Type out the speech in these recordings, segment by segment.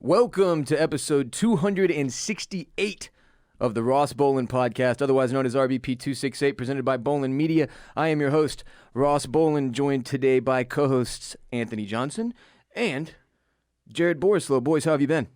Welcome to episode 268 of the Ross Bolen Podcast, otherwise known as RBP 268, presented by Bolen Media. I am your host, Ross Bolen, joined today by co-hosts Anthony Johnson and Jared Borislow. Boys, how have you been?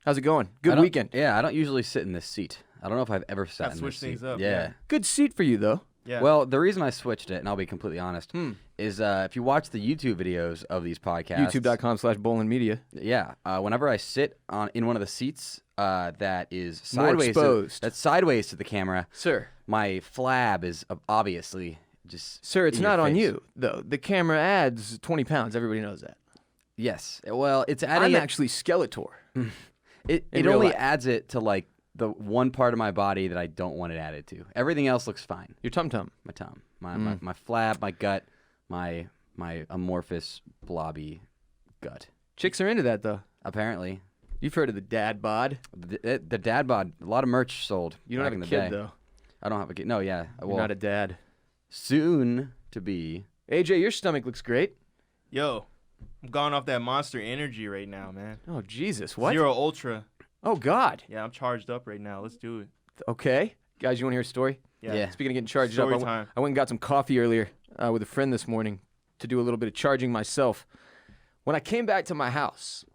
How's it going? Good weekend. Yeah, I don't usually sit in this seat. I don't know if I've ever sat in this seat. Switch things up. Yeah. Good seat for you, though. Yeah. Well, the reason I switched it, and I'll be completely honest, is if you watch the YouTube videos of these podcasts. YouTube.com/Bolen Media. Yeah. Whenever I sit in one of the seats that is More sideways, exposed. that's sideways to the camera, Sir. my flab is obviously just. Sir, it's in your not on face. you, though. The camera adds 20 pounds. Everybody knows that. Yes. Well, it's adding. I'm actually Skeletor. It real only life. adds it to like the one part of my body that I don't want it added to. Everything else looks fine. Your tum-tum. My tongue, my flab, my gut, my amorphous blobby gut. Chicks are into that, though. Apparently, You've heard of the dad bod. the dad bod. A lot of merch sold. You don't back have in a the kid, day. though. I don't have a kid. No, yeah. You're not a dad. Soon to be. AJ, your stomach looks great. Yo, I'm going off that Monster Energy right now, man. Oh, Jesus. What? Zero Ultra. Oh, God. Yeah, I'm charged up right now. Let's do it. Okay. Guys, you want to hear a story? Yeah. Speaking of getting charged Story up, time. I went and got some coffee earlier with a friend this morning to do a little bit of charging myself. When I came back to my house,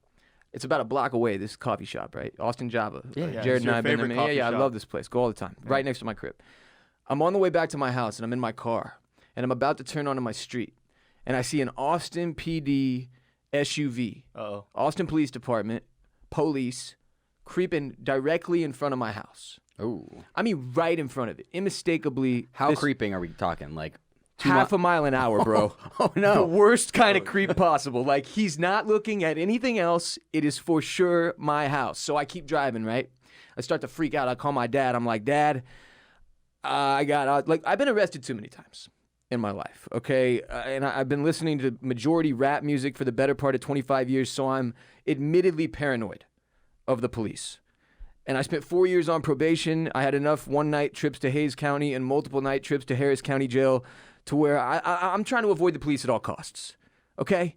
it's about a block away, this coffee shop, right? Austin Java. Yeah. Jared it's and I your have been there. favorite Yeah, coffee I shop. love this place. Go all the time. Right next to my crib. I'm on the way back to my house, and I'm in my car, and I'm about to turn onto my street, and I see an Austin PD SUV. Uh-oh. Austin Police Department, police, creeping directly in front of my house. Oh, I mean, right in front of it. Unmistakably. how this creeping are we talking? Like half a mile an hour, bro. Oh The no. worst kind of creep possible. Like, he's not looking at anything else. It is for sure my house. So I keep driving, right? I start to freak out. I call my dad. I'm like, Dad, I've been arrested too many times in my life, okay? And I've been listening to majority rap music for the better part of 25 years, so I'm admittedly paranoid of the police. And I spent 4 years on probation. I had enough one-night trips to Hayes County and multiple night trips to Harris County Jail to where I'm trying to avoid the police at all costs, okay?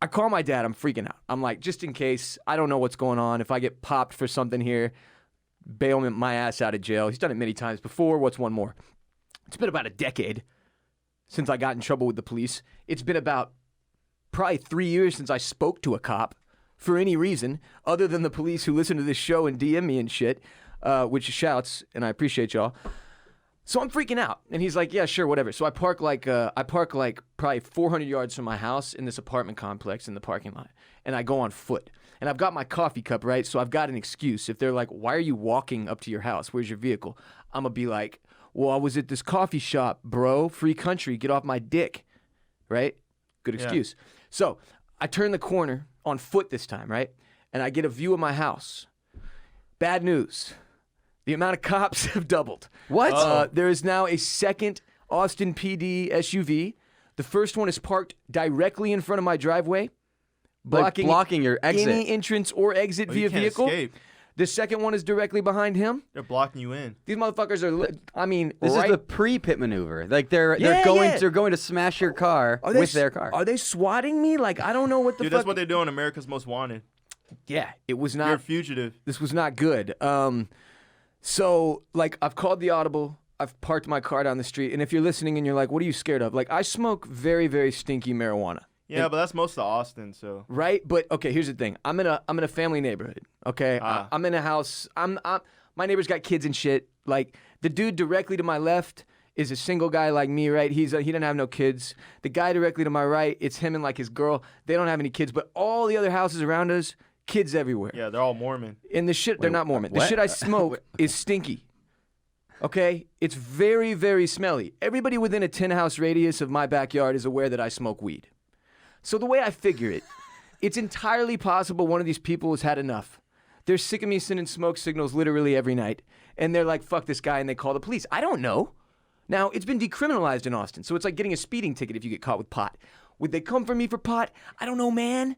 I call my dad. I'm freaking out. I'm like, just in case, I don't know what's going on. If I get popped for something here, bail my ass out of jail. He's done it many times before. What's one more? It's been about a decade since I got in trouble with the police. It's been about probably 3 years since I spoke to a cop for any reason other than the police who listen to this show and DM me and shit, which shouts, and I appreciate y'all. So I'm freaking out, and he's like, "Yeah, sure, whatever." So I park like probably 400 yards from my house in this apartment complex in the parking lot, and I go on foot. And I've got my coffee cup, right? So I've got an excuse. If they're like, "Why are you walking up to your house? Where's your vehicle?" I'm gonna be like, "Well, I was at this coffee shop, bro. Free country. Get off my dick." Right? Good excuse. So I turn the corner on foot this time, right? And I get a view of my house. Bad news. The amount of cops have doubled. What? There is now a second Austin PD SUV. The first one is parked directly in front of my driveway, blocking your exit. any entrance or exit via You can't vehicle. escape. The second one is directly behind him. They're blocking you in. These motherfuckers are, This right? is the pre-pit maneuver. Like they're Yeah, going to smash your car with their car. Are they swatting me? Like, I don't know what the Dude, fuck. that's what they do on America's Most Wanted. Yeah, it was You're a not. fugitive. This was not good. So, like, I've called the audible. I've parked my car down the street. And if you're listening and you're like, what are you scared of? Like, I smoke very, very stinky marijuana. Yeah, but that's most of Austin, so. Right? But, okay, here's the thing. I'm in a family neighborhood, okay? I'm in a house. My neighbor's got kids and shit. Like, the dude directly to my left is a single guy like me, right? He doesn't have no kids. The guy directly to my right, it's him and, like, his girl. They don't have any kids. But all the other houses around us, kids everywhere. Yeah, they're all Mormon. And the shit, they're not Mormon. The what? shit I smoke is stinky. Okay? It's very, very smelly. Everybody within a 10-house radius of my backyard is aware that I smoke weed. So the way I figure it, it's entirely possible one of these people has had enough. They're sick of me sending smoke signals literally every night. And they're like, fuck this guy, and they call the police. I don't know. Now, it's been decriminalized in Austin, so it's like getting a speeding ticket if you get caught with pot. Would they come for me for pot? I don't know, man.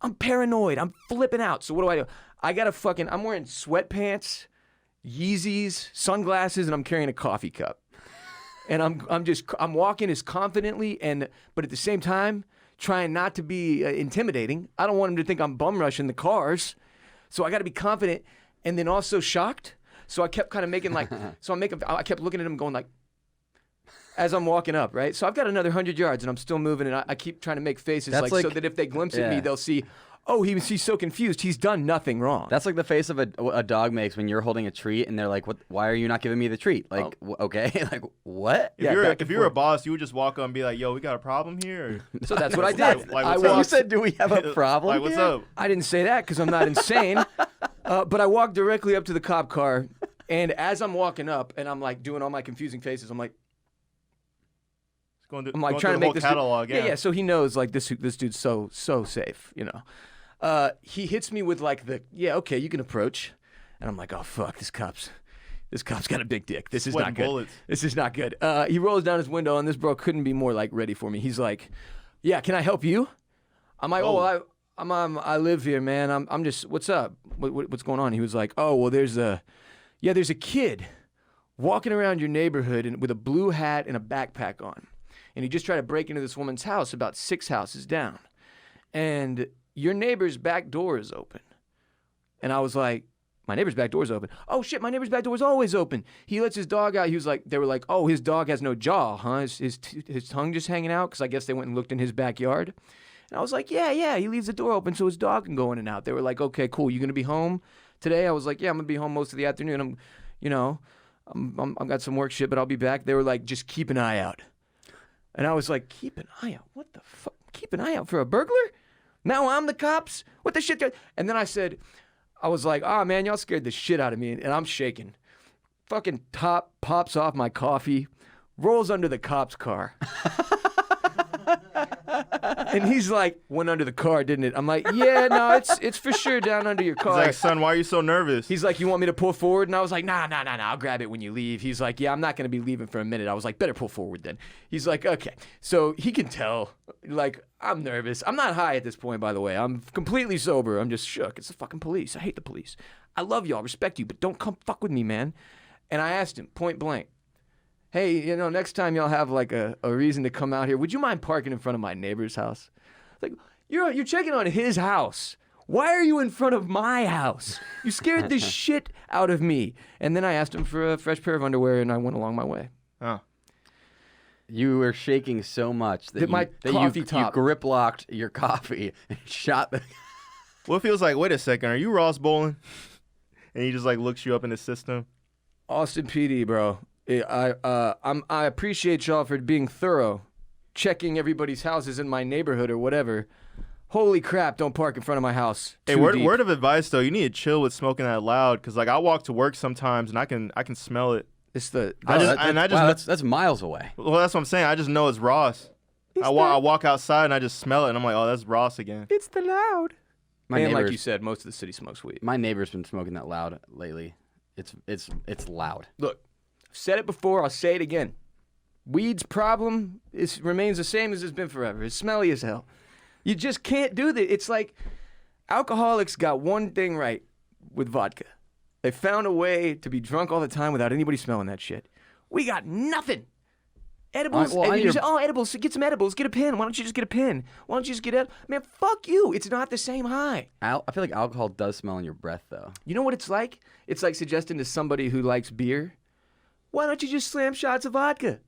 I'm paranoid. I'm flipping out. So what do? I'm wearing sweatpants, Yeezys, sunglasses, and I'm carrying a coffee cup. And I'm walking as confidently but at the same time, trying not to be intimidating. I don't want him to think I'm bum rushing the cars. So I got to be confident and then also shocked. So I kept kind of making like, I kept looking at him going like, as I'm walking up, right? So I've got another 100 yards and I'm still moving and I keep trying to make faces like so that if they glimpse at me, they'll see, oh, he's so confused. He's done nothing wrong. That's like the face of a dog makes when you're holding a treat and they're like, "What? Why are you not giving me the treat?" Like, okay, like what? If you were a boss, you would just walk up and be like, "Yo, we got a problem here." Or... So that's what I did. You said, "Do we have a problem?" Like, what's up? I didn't say that because I'm not insane. But I walked directly up to the cop car, and as I'm walking up, and I'm like doing all my confusing faces, I'm like trying to make this catalog. Yeah. So he knows like this dude's so safe, you know. He hits me with like okay, you can approach, and I'm like, oh fuck, this cop's got a big dick. This is not good. Bullets. This is not good. He rolls down his window, and this bro couldn't be more like ready for me. He's like, yeah, can I help you? I'm like, I live here, man. I'm just, what's up? What's going on? He was like, oh, well, there's a kid walking around your neighborhood with a blue hat and a backpack on. And he just tried to break into this woman's house about 6 houses down. And your neighbor's back door is open. And I was like, my neighbor's back door is open. Oh shit, my neighbor's back door is always open. He lets his dog out. They were like, oh, his dog has no jaw, huh? His tongue just hanging out? Because I guess they went and looked in his backyard. And I was like, yeah, he leaves the door open so his dog can go in and out. They were like, okay, cool. You going to be home today? I was like, yeah, I'm going to be home most of the afternoon. I've got some work shit, but I'll be back. They were like, just keep an eye out. And I was like, keep an eye out? What the fuck? Keep an eye out for a burglar? Now I'm the cops? What the shit? And then I was like, oh man, y'all scared the shit out of me. And I'm shaking. Fucking top pops off my coffee, rolls under the cop's car. And he's like, went under the car, didn't it? I'm like, yeah, no, it's for sure down under your car. He's like, son, why are you so nervous? He's like, you want me to pull forward? And I was like, nah, I'll grab it when you leave. He's like, yeah, I'm not going to be leaving for a minute. I was like, better pull forward then. He's like, okay. So he can tell, like, I'm nervous. I'm not high at this point, by the way. I'm completely sober. I'm just shook. It's the fucking police. I hate the police. I love y'all, respect you, but don't come fuck with me, man. And I asked him, point blank, hey, next time y'all have like a reason to come out here, would you mind parking in front of my neighbor's house? Like, you're checking on his house. Why are you in front of my house? You scared the shit out of me. And then I asked him for a fresh pair of underwear, and I went along my way. Oh. You were shaking so much that you grip locked your coffee and shot the. What if he was like, wait a second, are you Ross Bolen? And he just like looks you up in the system. Austin PD, bro. I appreciate y'all for being thorough, checking everybody's houses in my neighborhood or whatever. Holy crap! Don't park in front of my house. Hey, word of advice though, you need to chill with smoking that loud, because like I walk to work sometimes and I can smell it. It's the that's miles away. Well, that's what I'm saying. I just know it's Ross. I walk outside and I just smell it and I'm like, oh, that's Ross again. It's the loud. And like you said, most of the city smokes weed. My neighbor's been smoking that loud lately. It's loud. Look, I've said it before. I'll say it again. Weed's problem remains the same as it's been forever. It's smelly as hell. You just can't do that. It's like alcoholics got one thing right with vodka. They found a way to be drunk all the time without anybody smelling that shit. We got nothing. Edibles. Edibles. Get some edibles. Get a pen. Why don't you just get a pen? Why don't you just get Man, fuck you. It's not the same high. I feel like alcohol does smell in your breath, though. You know what it's like? It's like suggesting to somebody who likes beer, why don't you just slam shots of vodka?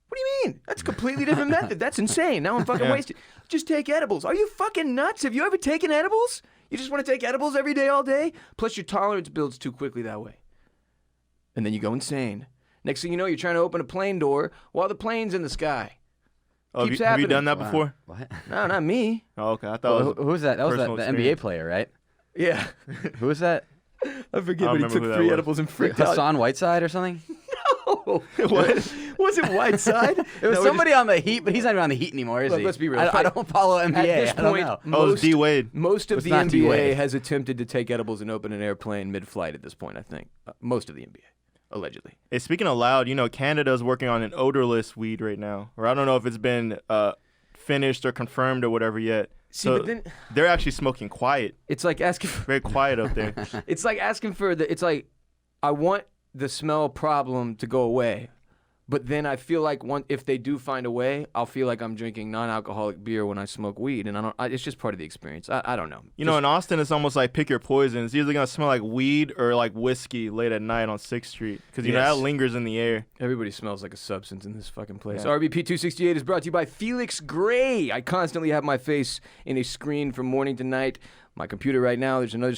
What do you mean? That's a completely different method. That's insane. Now I'm fucking wasted. Just take edibles. Are you fucking nuts? Have you ever taken edibles? You just want to take edibles every day, all day? Plus your tolerance builds too quickly that way. And then you go insane. Next thing you know, you're trying to open a plane door while the plane's in the sky. Oh, have you done that before? What? No, not me. Oh, okay. I thought who was that? That was the NBA player, right? Yeah. Who was that? I forget, but he took 3 edibles and freaked out. Hassan Whiteside or something? No. What? Was it Whiteside? It was somebody on the Heat, but he's not even on the Heat anymore, is he? Let's be real. I don't follow NBA. At this point, I don't know. It was D-Wade. Most of the NBA D-Wade. has attempted to take edibles and open an airplane mid-flight at this point, I think. Most of the NBA, allegedly. Hey, speaking of loud, Canada's working on an odorless weed right now. Or I don't know if it's been finished or confirmed or whatever yet. See, so but then they're actually smoking quiet. It's like asking for... Very quiet up there. It's like asking for it's like, I want the smell problem to go away, But then I feel like if they do find a way, I'll feel like I'm drinking non-alcoholic beer when I smoke weed, and it's just part of the experience. I don't know. You know, in Austin, it's almost like pick your poison. It's either gonna smell like weed or like whiskey late at night on 6th Street, because you know that lingers in the air. Everybody smells like a substance in this fucking place. Yeah. RBP 268 is brought to you by Felix Gray. I constantly have my face in a screen from morning to night. My computer right now, there's another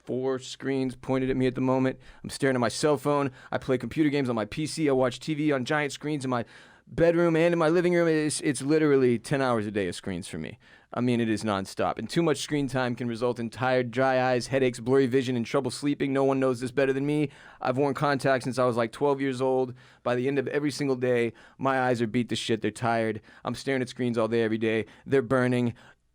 4 screens pointed at me at the moment. I'm staring at my cell phone. I play computer games on my PC. I watch TV on giant screens in my bedroom and in my living room. It's literally 10 hours a day of screens for me. I mean, it is nonstop. And too much screen time can result in tired, dry eyes, headaches, blurry vision, and trouble sleeping. No one knows this better than me. I've worn contacts since I was like 12 years old. By the end of every single day, my eyes are beat to shit. They're tired. I'm staring at screens all day, every day. They're burning.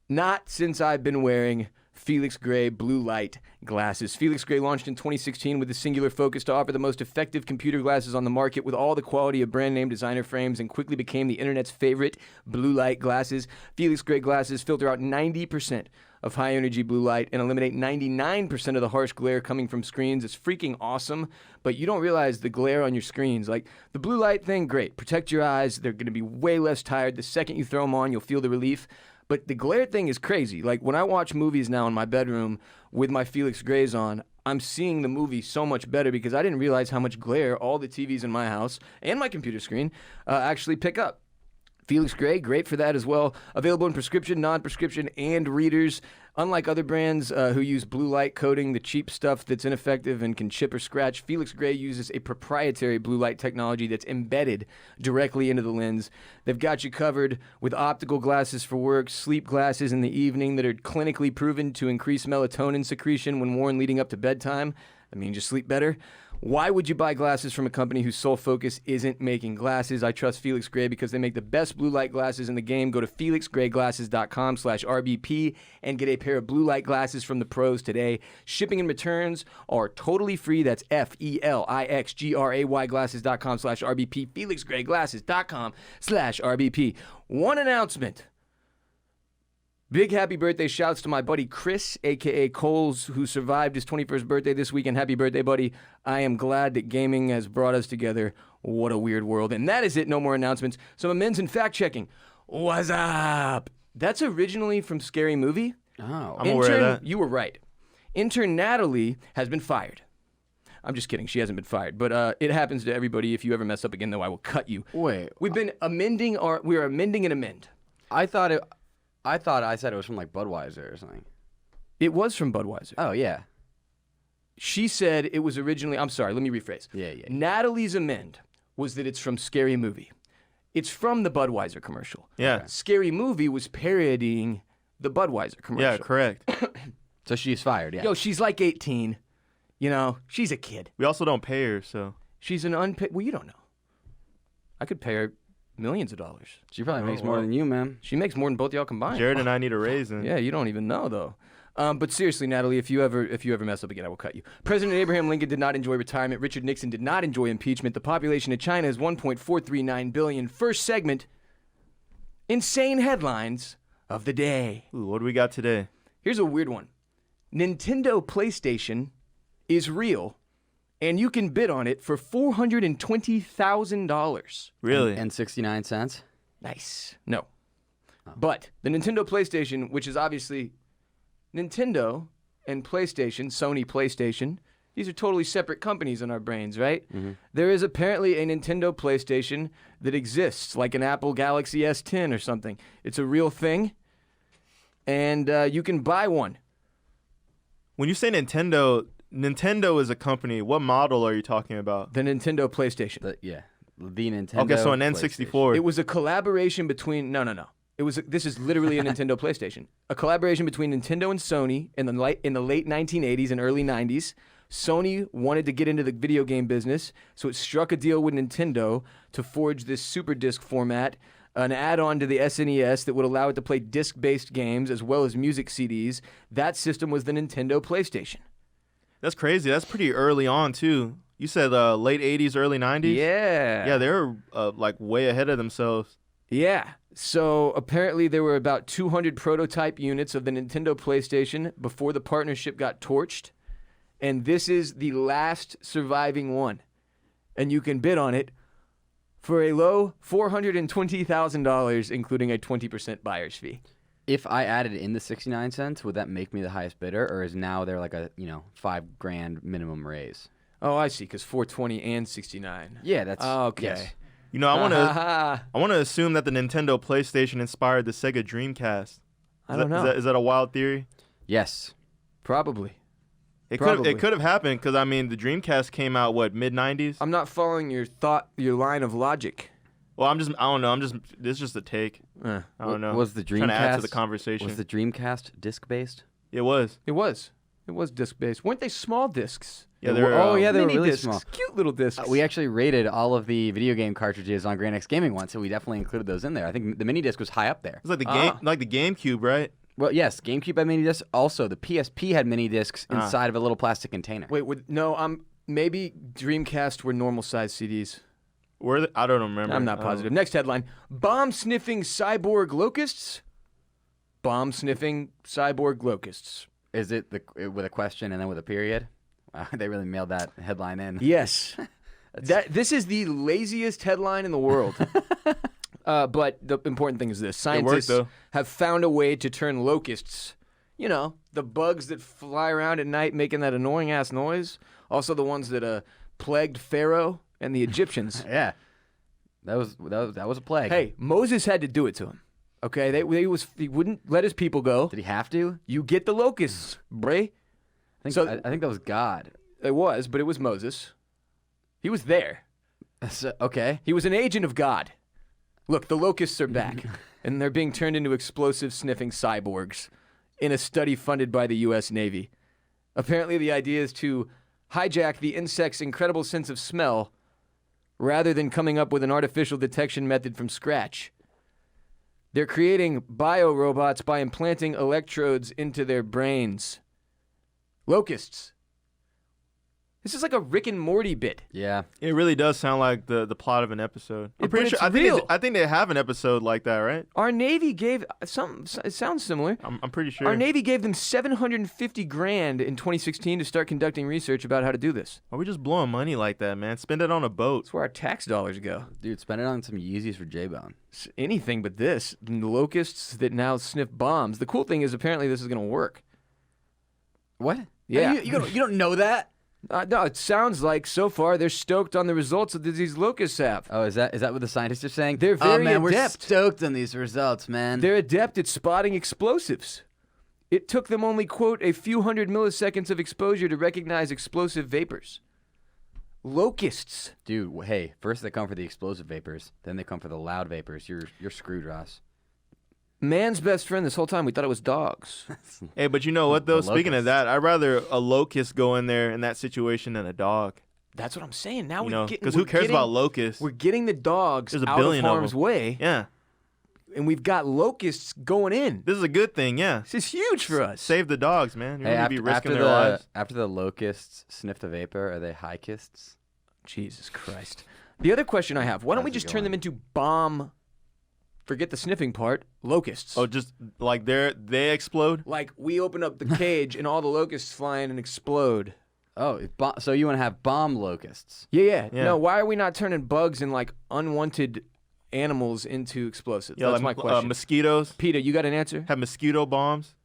Not since I've been wearing Felix Gray blue light glasses. Felix Gray launched in 2016 with a singular focus to offer the most effective computer glasses on the market with all the quality of brand name designer frames, and quickly became the internet's favorite blue light glasses. Felix Gray glasses filter out 90% of high energy blue light and eliminate 99% of the harsh glare coming from screens. It's freaking awesome, but you don't realize the glare on your screens. Like the blue light thing, great. Protect your eyes. They're going to be way less tired. The second you throw them on, you'll feel the relief. But the glare thing is crazy. Like when I watch movies now in my bedroom with my Felix Grays on, I'm seeing the movie so much better because I didn't realize how much glare all the TVs in my house and my computer screen actually pick up. Felix Gray, great for that as well. Available in prescription, non-prescription, and readers. Unlike other brands who use blue light coating, the cheap stuff that's ineffective and can chip or scratch, Felix Gray uses a proprietary blue light technology that's embedded directly into the lens. They've got you covered with optical glasses for work, sleep glasses in the evening that are clinically proven to increase melatonin secretion when worn leading up to bedtime. That means you sleep better. Why would you buy glasses from a company whose sole focus isn't making glasses? I trust Felix Gray because they make the best blue light glasses in the game. Go to felixgrayglasses.com/RBP and get a pair of blue light glasses from the pros today. Shipping and returns are totally free. That's FELIXGRAY glasses.com/RBP. felixgrayglasses.com/RBP. One announcement. Big happy birthday shouts to my buddy Chris, a.k.a. Coles, who survived his 21st birthday this weekend. Happy birthday, buddy. I am glad that gaming has brought us together. What a weird world. And that is it. No more announcements. Some amends and fact-checking. What's up? That's originally from Scary Movie. Oh. I'm aware of that. You were right. Intern Natalie has been fired. I'm just kidding. She hasn't been fired. But it happens to everybody. If you ever mess up again, though, I will cut you. Wait. We've been amending we are amending an amend. I thought I said it was from like Budweiser or something. It was from Budweiser. Oh, yeah. She said it was originally, I'm sorry, let me rephrase. Yeah. Natalie's amend was that it's from Scary Movie. It's from the Budweiser commercial. Yeah. Scary Movie was parodying the Budweiser commercial. Yeah, correct. So she's fired, yeah. Yo, she's like 18. You know, she's a kid. We also don't pay her, so. She's an unpaid, well, you don't know. I could pay her millions of dollars. She probably makes more than you, man. She makes more than both y'all combined. Jared and I need a raise. Yeah, you don't even know, though. But seriously, Natalie, if you ever mess up again, I will cut you. President Abraham Lincoln did not enjoy retirement. Richard Nixon did not enjoy impeachment. The population of China is 1.439 billion. First segment, insane headlines of the day. Ooh, what do we got today? Here's a weird one. Nintendo PlayStation is real, and you can bid on it for $420,000. Really? And 69 cents? Nice. No. But the Nintendo PlayStation, which is obviously Nintendo and PlayStation, Sony PlayStation, these are totally separate companies in our brains, right? Mm-hmm. There is apparently a Nintendo PlayStation that exists, like an Apple Galaxy S10 or something. It's a real thing, and you can buy one. When you say Nintendo is a company. What model are you talking about? The Nintendo PlayStation. The Nintendo. Okay, so an N64. It was a collaboration between... No. This is literally a Nintendo PlayStation. A collaboration between Nintendo and Sony in the late 1980s and early 90s. Sony wanted to get into the video game business, so it struck a deal with Nintendo to forge this Super Disc format, an add-on to the SNES that would allow it to play disc-based games as well as music CDs. That system was the Nintendo PlayStation. That's crazy. That's pretty early on, too. You said late 80s, early 90s? Yeah. Yeah, they were like way ahead of themselves. Yeah. So apparently there were about 200 prototype units of the Nintendo PlayStation before the partnership got torched. And this is the last surviving one. And you can bid on it for a low $420,000, including a 20% buyer's fee. If I added in the 69 cents, would that make me the highest bidder, or is now there like a $5,000 minimum raise? Oh, I see, because 420 and 69. Yeah, that's okay. Yes. I want to assume that the Nintendo PlayStation inspired the Sega Dreamcast. I don't know. Is that a wild theory? Yes. Probably. It could have happened because the Dreamcast came out mid 90s. I'm not following your line of logic. Well, I don't know. This is just a take. I don't know. Was the Dreamcast trying to add to the conversation? Was the Dreamcast disc based? It was. It was disc based. Weren't they small discs? Yeah, they were. They were really discs. small. Cute little discs. We actually rated all of the video game cartridges on Grand X Gaming once, so we definitely included those in there. I think the mini disc was high up there. It was like the GameCube, right? Well, yes, GameCube had mini discs. Also, the PSP had mini discs inside of a little plastic container. Wait, maybe Dreamcast were normal size CDs. I don't remember. I'm not positive. Next headline: Bomb-Sniffing Cyborg Locusts. Bomb-Sniffing Cyborg Locusts. Is it with a question and then with a period? Wow, they really mailed that headline in. Yes. This is the laziest headline in the world. But the important thing is this. Scientists have found a way to turn locusts, the bugs that fly around at night making that annoying-ass noise, also the ones that plagued Pharaoh and the Egyptians. Yeah. That was a plague. Hey, Moses had to do it to him. Okay? He wouldn't let his people go. Did he have to? You get the locusts, Bray. I think that was God. It was, but it was Moses. He was there. Okay. He was an agent of God. Look, the locusts are back, and they're being turned into explosive-sniffing cyborgs in a study funded by the U.S. Navy. Apparently, the idea is to hijack the insect's incredible sense of smell rather than coming up with an artificial detection method from scratch. They're creating biorobots by implanting electrodes into their brains. Locusts. This is like a Rick and Morty bit. Yeah. It really does sound like the plot of an episode. I'm But pretty it's sure. real. I think they have an episode like that, right? Our Navy gave some. It sounds similar. I'm pretty sure. Our Navy gave them $750,000 in 2016 to start conducting research about how to do this. Why are we just blowing money like that, man? Spend it on a boat. That's where our tax dollars go. Dude, spend it on some Yeezys for J-Bone. Anything but this. The locusts that now sniff bombs. The cool thing is apparently this is going to work. What? Yeah. You don't know that? No, it sounds like so far they're stoked on the results that these locusts have. Oh, is that what the scientists are saying? They're very man, we're adept. stoked on these results, man. They're adept at spotting explosives. It took them only, quote, a few hundred milliseconds of exposure to recognize explosive vapors. Locusts. Dude, hey, first they come for the explosive vapors, then they come for the loud vapors. You're screwed, Ross. Man's best friend this whole time, we thought it was dogs. Hey, but you know what, though? The Speaking of locusts. that, I'd rather a locust go in there in that situation than a dog. That's what I'm saying. Now Because who cares about locusts? We're getting the dogs There's a out billion of of harm's them. way, Yeah. and we've got locusts going in. This is a good thing, yeah. This is huge for us. Save the dogs, man. You're Hey, going to be risking after their lives. after the locusts sniff the vapor, are they high-kists? Jesus Christ. The other question I have, why don't we How's it just turn going? them into forget the sniffing part, locusts. Oh, just like they explode? Like we open up the cage and all the locusts fly in and explode. Oh, so you want to have bomb locusts? Yeah. Yeah. No, why are we not turning bugs and like unwanted animals into explosives? Yeah, That's like my question. mosquitoes. Peter, you got an answer? Have mosquito bombs?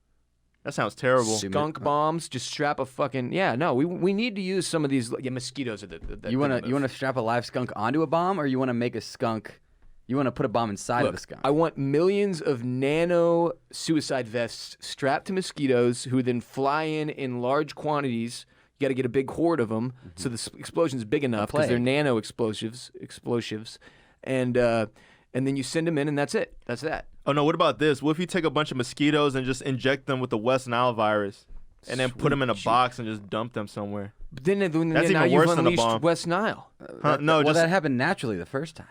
That sounds terrible. Skunk bombs, just strap a fucking we need to use some of these. Yeah, mosquitoes are the You want to strap a live skunk onto a bomb, or you want to make a skunk? You want to put a bomb inside of a skunk? I want millions of nano suicide vests strapped to mosquitoes who then fly in large quantities. You got to get a big horde of them so the explosion's big enough because they're nano explosives, and then you send them in and that's it. That's that. Oh, no, what about this? What if you take a bunch of mosquitoes and just inject them with the West Nile virus and then put them in a box and just dump them somewhere? But then That's now even you've worse than a unleashed bomb. West Nile. That happened naturally the first time.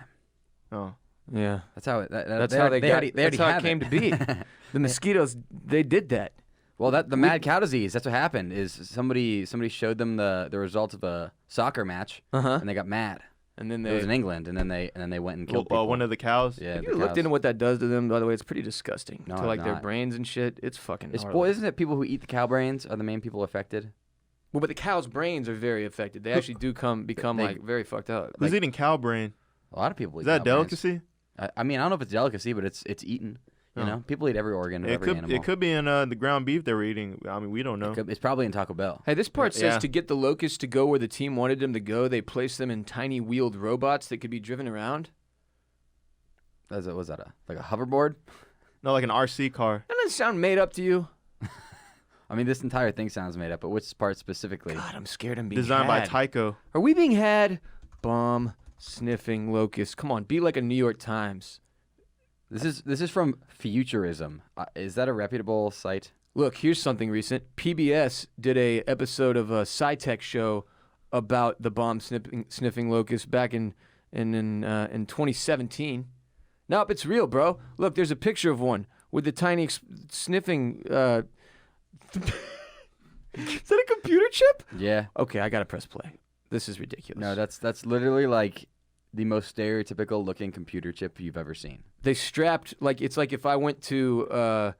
Oh. Yeah. That's how it. That's how it came to be. The mosquitoes, they did that. Well, the mad cow disease. That's what happened. Is somebody showed them the results of a soccer match, and they got mad. And then It was in England, and then they went and killed Well, people. one of the cows? Yeah, Have the you looked cows. into what that does to them? By the way, it's pretty disgusting. No, to like I'm their not. brains and shit. It's fucking gnarly. Well, isn't it people who eat the cow brains are the main people affected? Well, but the cow's brains are very affected. They actually do become They- like very fucked up. Who's Like, eating cow brain? A lot of people eat Is that cow brains. delicacy? I mean, I don't know if it's delicacy, but it's eaten. You know, people eat every organ of every animal. It could be in the ground beef they were eating. I mean, we don't know. It's probably in Taco Bell. Hey, this part says to get the Locusts to go where the team wanted them to go, they placed them in tiny wheeled robots that could be driven around. Was that like a hoverboard? No, like an RC car. That doesn't sound made up to you. I mean, this entire thing sounds made up, but which part specifically? God, I'm scared I'm being Designed had. by Tyco. Are we being had? Bomb-Sniffing Locusts. Come on, be like a New York Times. This is from Futurism. Is that a reputable site? Look, here's something recent. PBS did a episode of a sci-tech show about the bomb-sniffing locust back in 2017. Nope, it's real, bro. Look, there's a picture of one with the tiny sniffing. Is that a computer chip? Yeah. Okay, I gotta press play. This is ridiculous. No, that's literally like the most stereotypical looking computer chip you've ever seen. They strapped it's like if I went to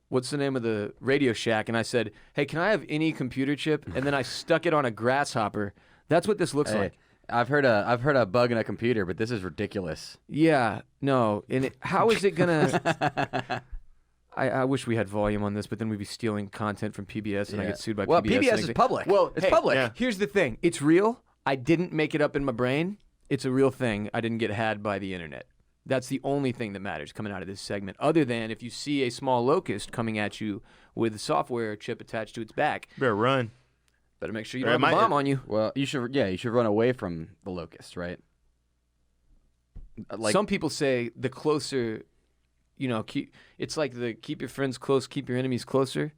what's the name of the Radio Shack and I said, "Hey, can I have any computer chip?" and then I stuck it on a grasshopper. That's what this looks like. I've heard a bug in a computer, but this is ridiculous. Yeah, no. And how is it gonna? I wish we had volume on this, but then we'd be stealing content from PBS, and I get sued by PBS. Well, PBS is public. Well, it's public. Yeah. Here's the thing: it's real. I didn't make it up in my brain. It's a real thing. I didn't get had by the internet. That's the only thing that matters coming out of this segment. Other than if you see a small locust coming at you with a software chip attached to its back, Better run. better make sure you don't have a bomb on you. Well, you should run away from the locust, right? Some people say the closer, it's like keep your friends close, keep your enemies closer.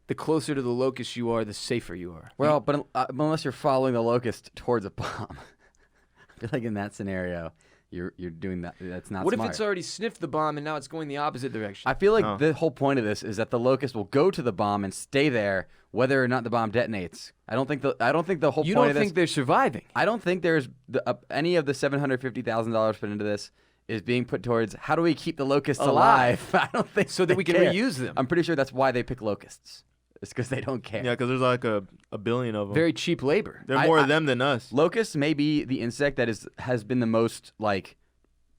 The closer to the locust you are, the safer you are. Well, but unless you're following the locust towards a bomb, I feel like in that scenario, you're doing that. That's not. What smart. if it's already sniffed the bomb and now it's going the opposite direction? I feel like the whole point of this is that the locust will go to the bomb and stay there, whether or not the bomb detonates. I don't think the whole You point don't of this. think they're surviving? I don't think there's any of the $750,000 put into this is being put towards how do we keep the locusts alive? I don't think So that we can care. reuse them. I'm pretty sure that's why they pick locusts. It's because they don't care. Yeah, because there's like a billion of them. Very cheap labor. There are more of them than us. Locusts may be the insect that has been the most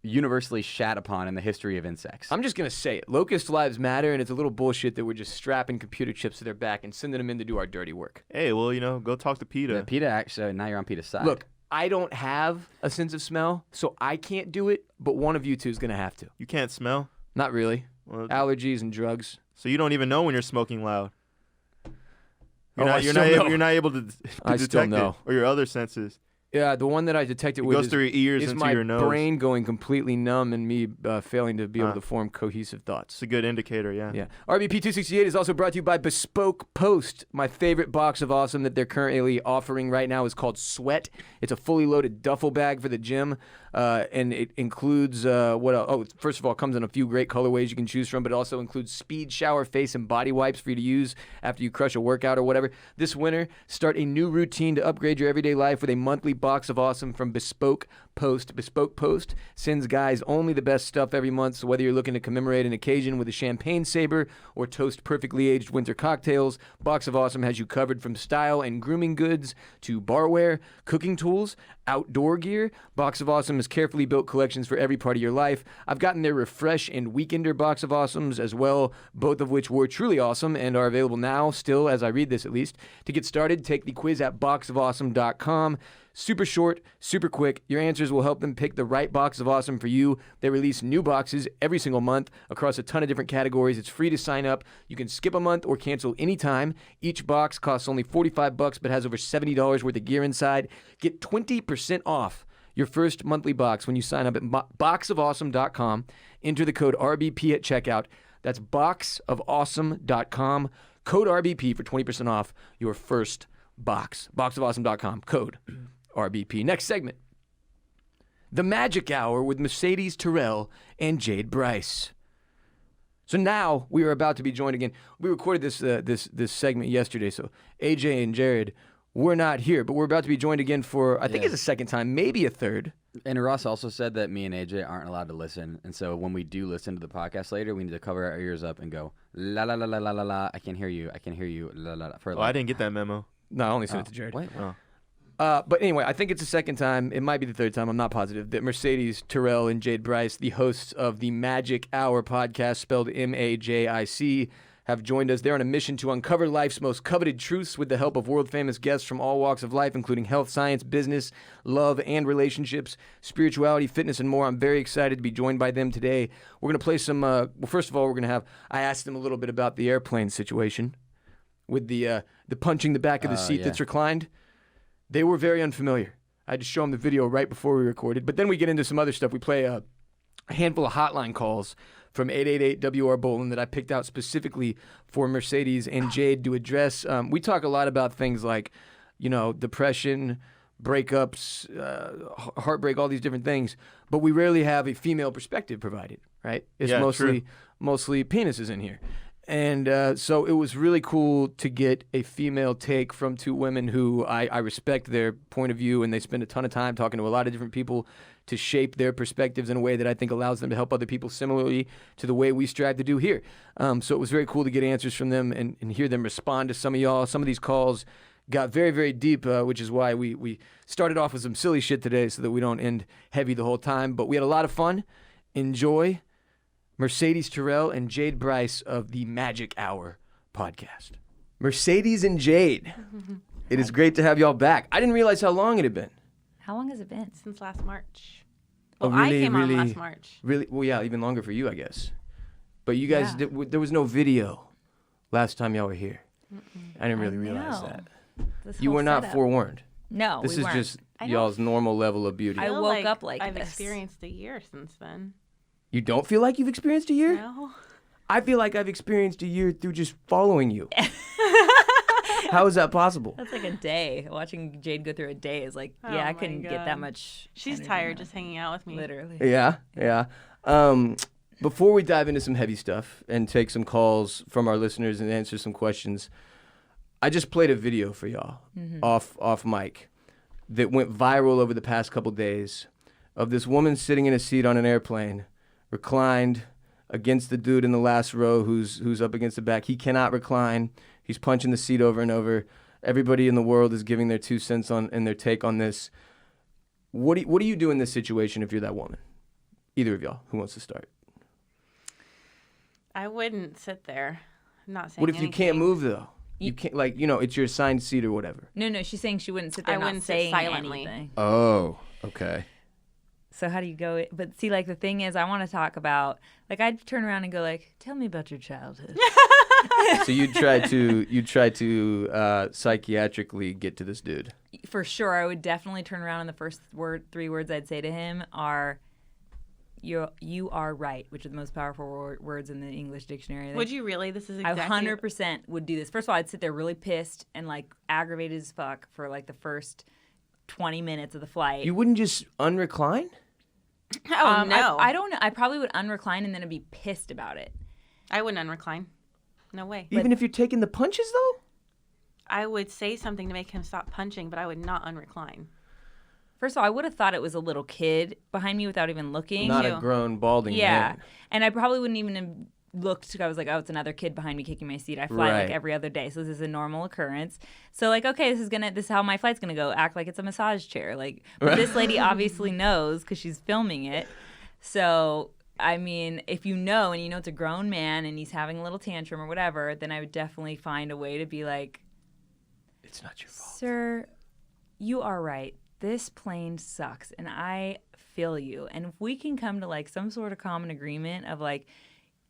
universally shat upon in the history of insects. I'm just going to say it. Locust lives matter, and it's a little bullshit that we're just strapping computer chips to their back and sending them in to do our dirty work. Hey, well, go talk to PETA. Yeah, PETA actually, now you're on PETA's side. Look, I don't have a sense of smell, so I can't do it, but one of you two is going to have to. You can't smell? Not really. Well, Allergies and drugs. so you don't even know when you're smoking loud. I You're still not able to I detect still know. it. Or your other senses. Yeah, the one that I detected It with goes through your ears is into my your nose. brain going completely numb and me failing to be able to form cohesive thoughts. It's a good indicator, yeah. Yeah. RBP 268 is also brought to you by Bespoke Post. My favorite box of awesome that they're currently offering right now is called Sweat. It's a fully loaded duffel bag for the gym, and it includes what else? Oh, first of all, it comes in a few great colorways you can choose from, but it also includes speed shower, face, and body wipes for you to use after you crush a workout or whatever. This winter, start a new routine to upgrade your everyday life with a monthly box of awesome from Bespoke Post. Bespoke Post sends guys only the best stuff every month, so whether you're looking to commemorate an occasion with a champagne saber or toast perfectly aged winter cocktails, Box of Awesome has you covered from style and grooming goods to barware, cooking tools, outdoor gear. Box of Awesome has carefully built collections for every part of your life. I've gotten their Refresh and Weekender Box of Awesomes as well, both of which were truly awesome and are available now, still, as I read this at least. To get started, take the quiz at boxofawesome.com. Super short, super quick. Your answers will help them pick the right box of awesome for you. They release new boxes every single month across a ton of different categories. It's free to sign up. You can skip a month or cancel anytime. Each box costs only $45 but has over $70 worth of gear inside. Get 20% off your first monthly box when you sign up at boxofawesome.com. Enter the code RBP at checkout. That's boxofawesome.com. Code RBP for 20% off your first box. Boxofawesome.com. Code RBP. Next segment. The MAJic Hour with Mercedes Terrell and Jade Bryce. So now we are about to be joined again. We recorded this segment yesterday, so AJ and Jared were not here, but we're about to be joined again for, I think it's a second time, maybe a third. And Ross also said that me and AJ aren't allowed to listen, and so when we do listen to the podcast later, we need to cover our ears up and go, la la la la la la la, I can hear you, la la la. I didn't get that memo. No, I only sent it to Jared. Wait, Oh. But anyway, I think it's the second time. It might be the third time. I'm not positive. That Mercedes, Terrell, and Jade Bryce, the hosts of the MAJic Hour podcast, spelled MAJic, have joined us. They're on a mission to uncover life's most coveted truths with the help of world-famous guests from all walks of life, including health, science, business, love, and relationships, spirituality, fitness, and more. I'm very excited to be joined by them today. We're going to play some, well, first of all, I asked them a little bit about the airplane situation with the punching the back of the seat that's reclined. They were very unfamiliar. I had to show them the video right before we recorded. But then we get into some other stuff. We play a handful of hotline calls from 888-WR-BOLEN that I picked out specifically for Mercedes and Jade to address. We talk a lot about things like, depression, breakups, heartbreak, all these different things. But we rarely have a female perspective provided, right? It's mostly penises in here. And so it was really cool to get a female take from two women who I respect their point of view, and they spend a ton of time talking to a lot of different people to shape their perspectives in a way that I think allows them to help other people similarly to the way we strive to do here. So it was very cool to get answers from them and hear them respond to some of y'all. Some of these calls got very, very deep, which is why we started off with some silly shit today so that we don't end heavy the whole time. But we had a lot of fun. Enjoy Mercedes Terrell and Jade Bryce of the MAJic Hour podcast. Mercedes and Jade, it is great to have y'all back. I didn't realize how long it had been. How long has it been? Since last March. Oh, Well, really, I came really, on last March. Really? Well, yeah, even longer for you, I guess. But you guys, there was no video last time y'all were here. I didn't really realize that. You were not forewarned. No, This we is weren't. just y'all's normal level of beauty. I feel woke up like I've this. experienced a year since then. You don't feel like you've experienced a year? No. I feel like I've experienced a year through just following you. How is that possible? That's like a day. Watching Jade go through a day is like, Oh I my couldn't get God. that much. She's energy tired out. just hanging out with me. Literally. Yeah. Before we dive into some heavy stuff and take some calls from our listeners and answer some questions, I just played a video for y'all off mic that went viral over the past couple days of this woman sitting in a seat on an airplane, reclined against the dude in the last row who's up against the back. He cannot recline. He's punching the seat over and over. Everybody in the world is giving their 2 cents on and their take on this. What do you do in this situation if you're that woman? Either of y'all, who wants to start? I wouldn't sit there. I'm not saying What if you can't anything. move though? You can't, it's your assigned seat or whatever. No, she's saying she wouldn't sit there I not wouldn't sit saying silently. anything. Oh, okay. So how do you go? But see, like the thing is, I want to talk about, like I'd turn around and go like, tell me about your childhood. So you try to psychiatrically get to this dude. For sure, I would definitely turn around and the first 3 words I'd say to him are, you are right, which are the most powerful words in the English dictionary. Would you really? This is exactly. I 100% would do this. First of all, I'd sit there really pissed and like aggravated as fuck for like the first 20 minutes of the flight. You wouldn't just unrecline? Oh, no. I don't know. I probably would unrecline and then I'd be pissed about it. I wouldn't unrecline. No way. Even if you're taking the punches though? I would say something to make him stop punching, but I would not unrecline. First of all, I would have thought it was a little kid behind me without even looking. Not a grown balding man. And I probably wouldn't even have looked. I was like, oh, it's another kid behind me kicking my seat. I fly Right. like every other day, so this is a normal occurrence. So like, okay, this is how my flight's gonna go. Act like it's a massage chair. Like, but this lady obviously knows because she's filming it. So I mean, if you know and you know it's a grown man and he's having a little tantrum or whatever, then I would definitely find a way to be like, It's not your fault. sir, you are right. This plane sucks, and I feel you. And if we can come to like some sort of common agreement of like,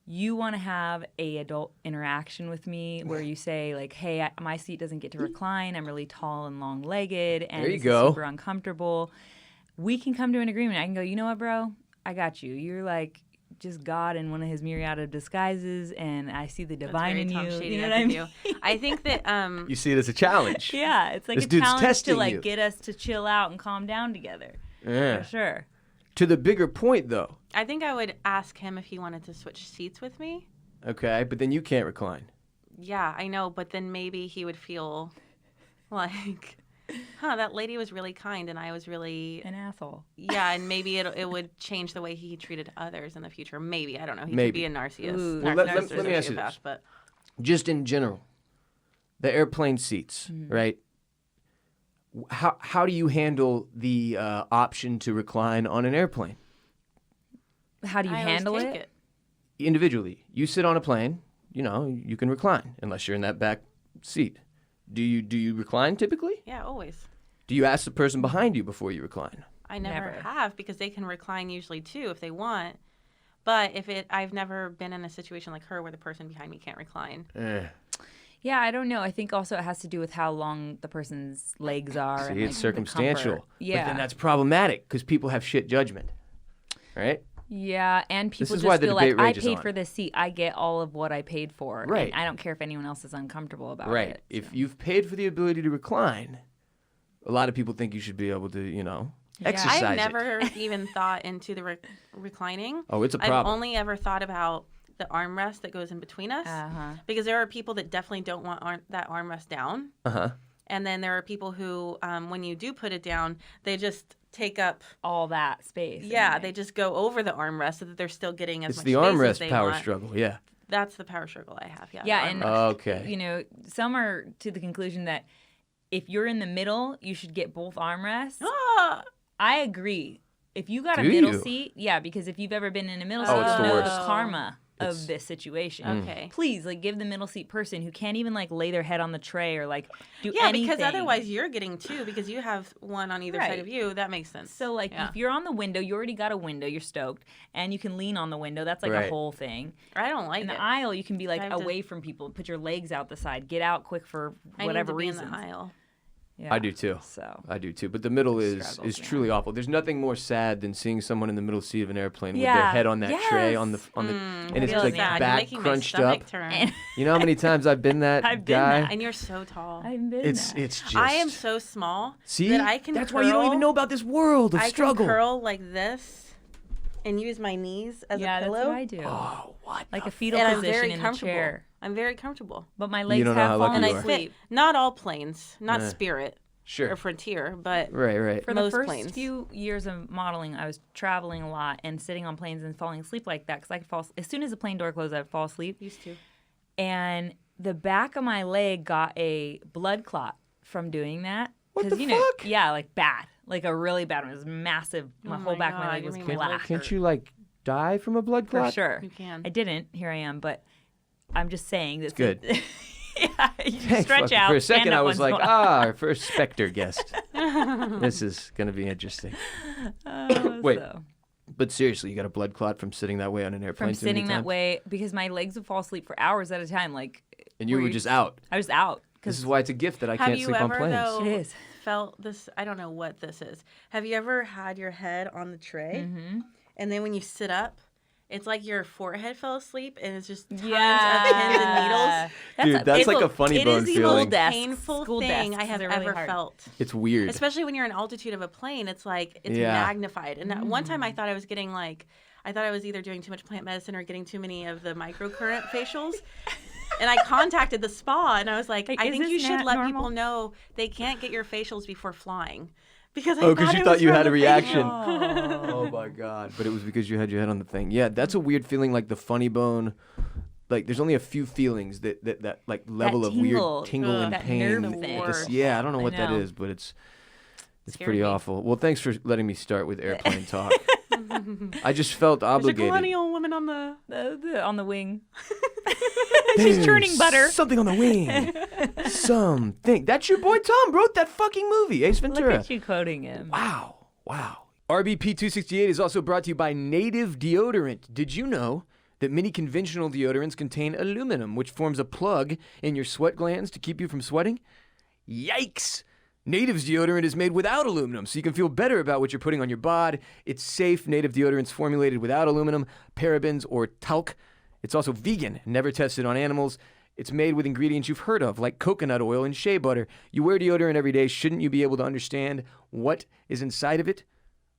you want to have a adult interaction with me where you say like, hey, my seat doesn't get to recline. I'm really tall and long-legged, and There you this go. is super uncomfortable. We can come to an agreement. I can go, you know what, bro? I got you. You're like just God in one of his myriad of disguises, and I see the divine in you. You know what I mean? I think that You see it as a challenge. Yeah, it's like This a dude's challenge testing to like you. get us to chill out and calm down together. Yeah. For sure. To the bigger point though. I think I would ask him if he wanted to switch seats with me. Okay, but then you can't recline. Yeah, I know, but then maybe he would feel like, that lady was really kind and I was really An asshole. yeah, and maybe it would change the way he treated others in the future. Maybe, I don't know. He Maybe. could be a narcissist. Ooh. Well, let me ask you sociopath, this. but Just in general, the airplane seats, right? how do you handle the option to recline on an airplane? How do you I always handle take it? Individually, you sit on a plane, you can recline unless you're in that back seat. Do you recline typically? Yeah, always. Do you ask the person behind you before you recline? I never Never. have because they can recline usually too if they want. But I've never been in a situation like her where the person behind me can't recline. Yeah, I don't know. I think also it has to do with how long the person's legs are. See, and, it's the circumstantial. comfort. Yeah. But then that's problematic because people have shit judgment, right? Yeah, and people is just why the feel like, debate I rages paid on. for this seat. I get all of what I paid for. Right. And I don't care if anyone else is uncomfortable about Right. it. If so. you've paid for the ability to recline, a lot of people think you should be able to, exercise I've it. never even thought into the reclining. Oh, it's a I've problem. only ever thought about the armrest that goes in between us Uh-huh. because there are people that definitely don't want that armrest down. Uh-huh. And then there are people who, when you do put it down, they just take up. All that space. Yeah, anyway. they just go over the armrest so that they're still getting as It's much the space as armrest they power want. struggle, yeah. That's the power struggle I have. Yeah. Yeah, the and armrest. Okay. some are to the conclusion that if you're in the middle, you should get both armrests. Ah! I agree. If you got a Do middle you? seat, yeah, because if you've ever been in a middle Oh, seat, it's you the know worst. the karma It's- of this situation. Okay. Please, give the middle seat person who can't even lay their head on the tray or do Yeah, anything. because otherwise you're getting two because you have one on either Right. side of you. That makes sense. So Yeah. if you're on the window, you already got a window, you're stoked, and you can lean on the window. That's a Right. whole thing. I don't like In it. the aisle, you can be I have to- away from people, put your legs out the side, get out quick for I whatever need to be reason. in the aisle. Yeah. I do too. So I do too. But the middle is Struggles, yeah. truly awful. There's nothing more sad than seeing someone in the middle seat of an airplane with their Yeah. head on that tray Yes. on the and it's Feels like sad. You're back making my crunched stomach up. turn. And You know how many times I've been that I've been guy? that. And you're so tall. I've been It's there. just I am so small See? that I can That's why you don't even curl- know about this world of I struggle. can curl like this and use my knees as Yeah, a pillow. that's what I do. Oh, what? Like the a fetal and I'm position very in the comfortable. chair. I'm very comfortable. But my legs don't know how have lucky fallen And you I are. fit asleep. not all planes, not Eh. Spirit Sure. or Frontier, but Right, right. For the most first planes. few years of modeling, I was traveling a lot and sitting on planes and falling asleep like that because I could fall. As soon as the plane door closed, I'd fall asleep. used to. And the back of my leg got a blood clot from doing that. What 'Cause, the know, fuck? yeah, bad, a really bad one. It was massive. My Oh whole my back of my God, leg you was made my leg black. hurt. Can't you die from a blood For clot? sure. You can. I didn't. Here I am, but I'm just saying that's Good. yeah, you Thank stretch fucking- out. For a stand second, up I was once in like, a while. our first Spectre guest. This is going to be interesting. Wait. So, But seriously, you got a blood clot from sitting that way on an airplane from too many sitting that times? way because my legs would fall asleep for hours at a time. And you where were just out. I was out. This is why it's a gift that I Have can't you sleep on ever, planes. though, It is. felt this? I don't know what this is. Have you ever had your head on the tray, Mm-hmm. and then when you sit up, it's like your forehead fell asleep, and it's just tons Yeah. of pins and needles. Dude, that's It's like a- a funny it bone is the feeling. most Desks, painful school thing desks, I have they're really ever hard. felt. It's weird. Especially when you're in altitude of a plane, it's Yeah. magnified. And that one time I thought I was getting I thought I was either doing too much plant medicine or getting too many of the microcurrent facials. And I contacted the spa and I was like, Like, I is think you this should not let normal? people know they can't get your facials before flying. Because I Oh, 'cause thought you it thought was you from had the a reaction. facial. Oh my god! But it was because you had your head on the thing. Yeah, that's a weird feeling. Like the funny bone. There's only a few feelings that level of tingle, weird tingle and that pain. nerve at thing. the Worst. yeah, I don't know I what that know. is, but it's Scared pretty me. awful. Well, thanks for letting me start with airplane talk. I just felt There's a obligated. colonial woman on the. On the wing. There's She's churning butter. Something on the wing. Something. That's your boy Tom wrote that fucking movie, Ace Look Ventura. at you quoting him. Wow. RBP 268 is also brought to you by Native Deodorant. Did you know that many conventional deodorants contain aluminum, which forms a plug in your sweat glands to keep you from sweating? Yikes! Native's deodorant is made without aluminum, so you can feel better about what you're putting on your bod. It's safe. Native deodorant's formulated without aluminum, parabens, or talc. It's also vegan, never tested on animals. It's made with ingredients you've heard of, like coconut oil and shea butter. You wear deodorant every day. Shouldn't you be able to understand what is inside of it?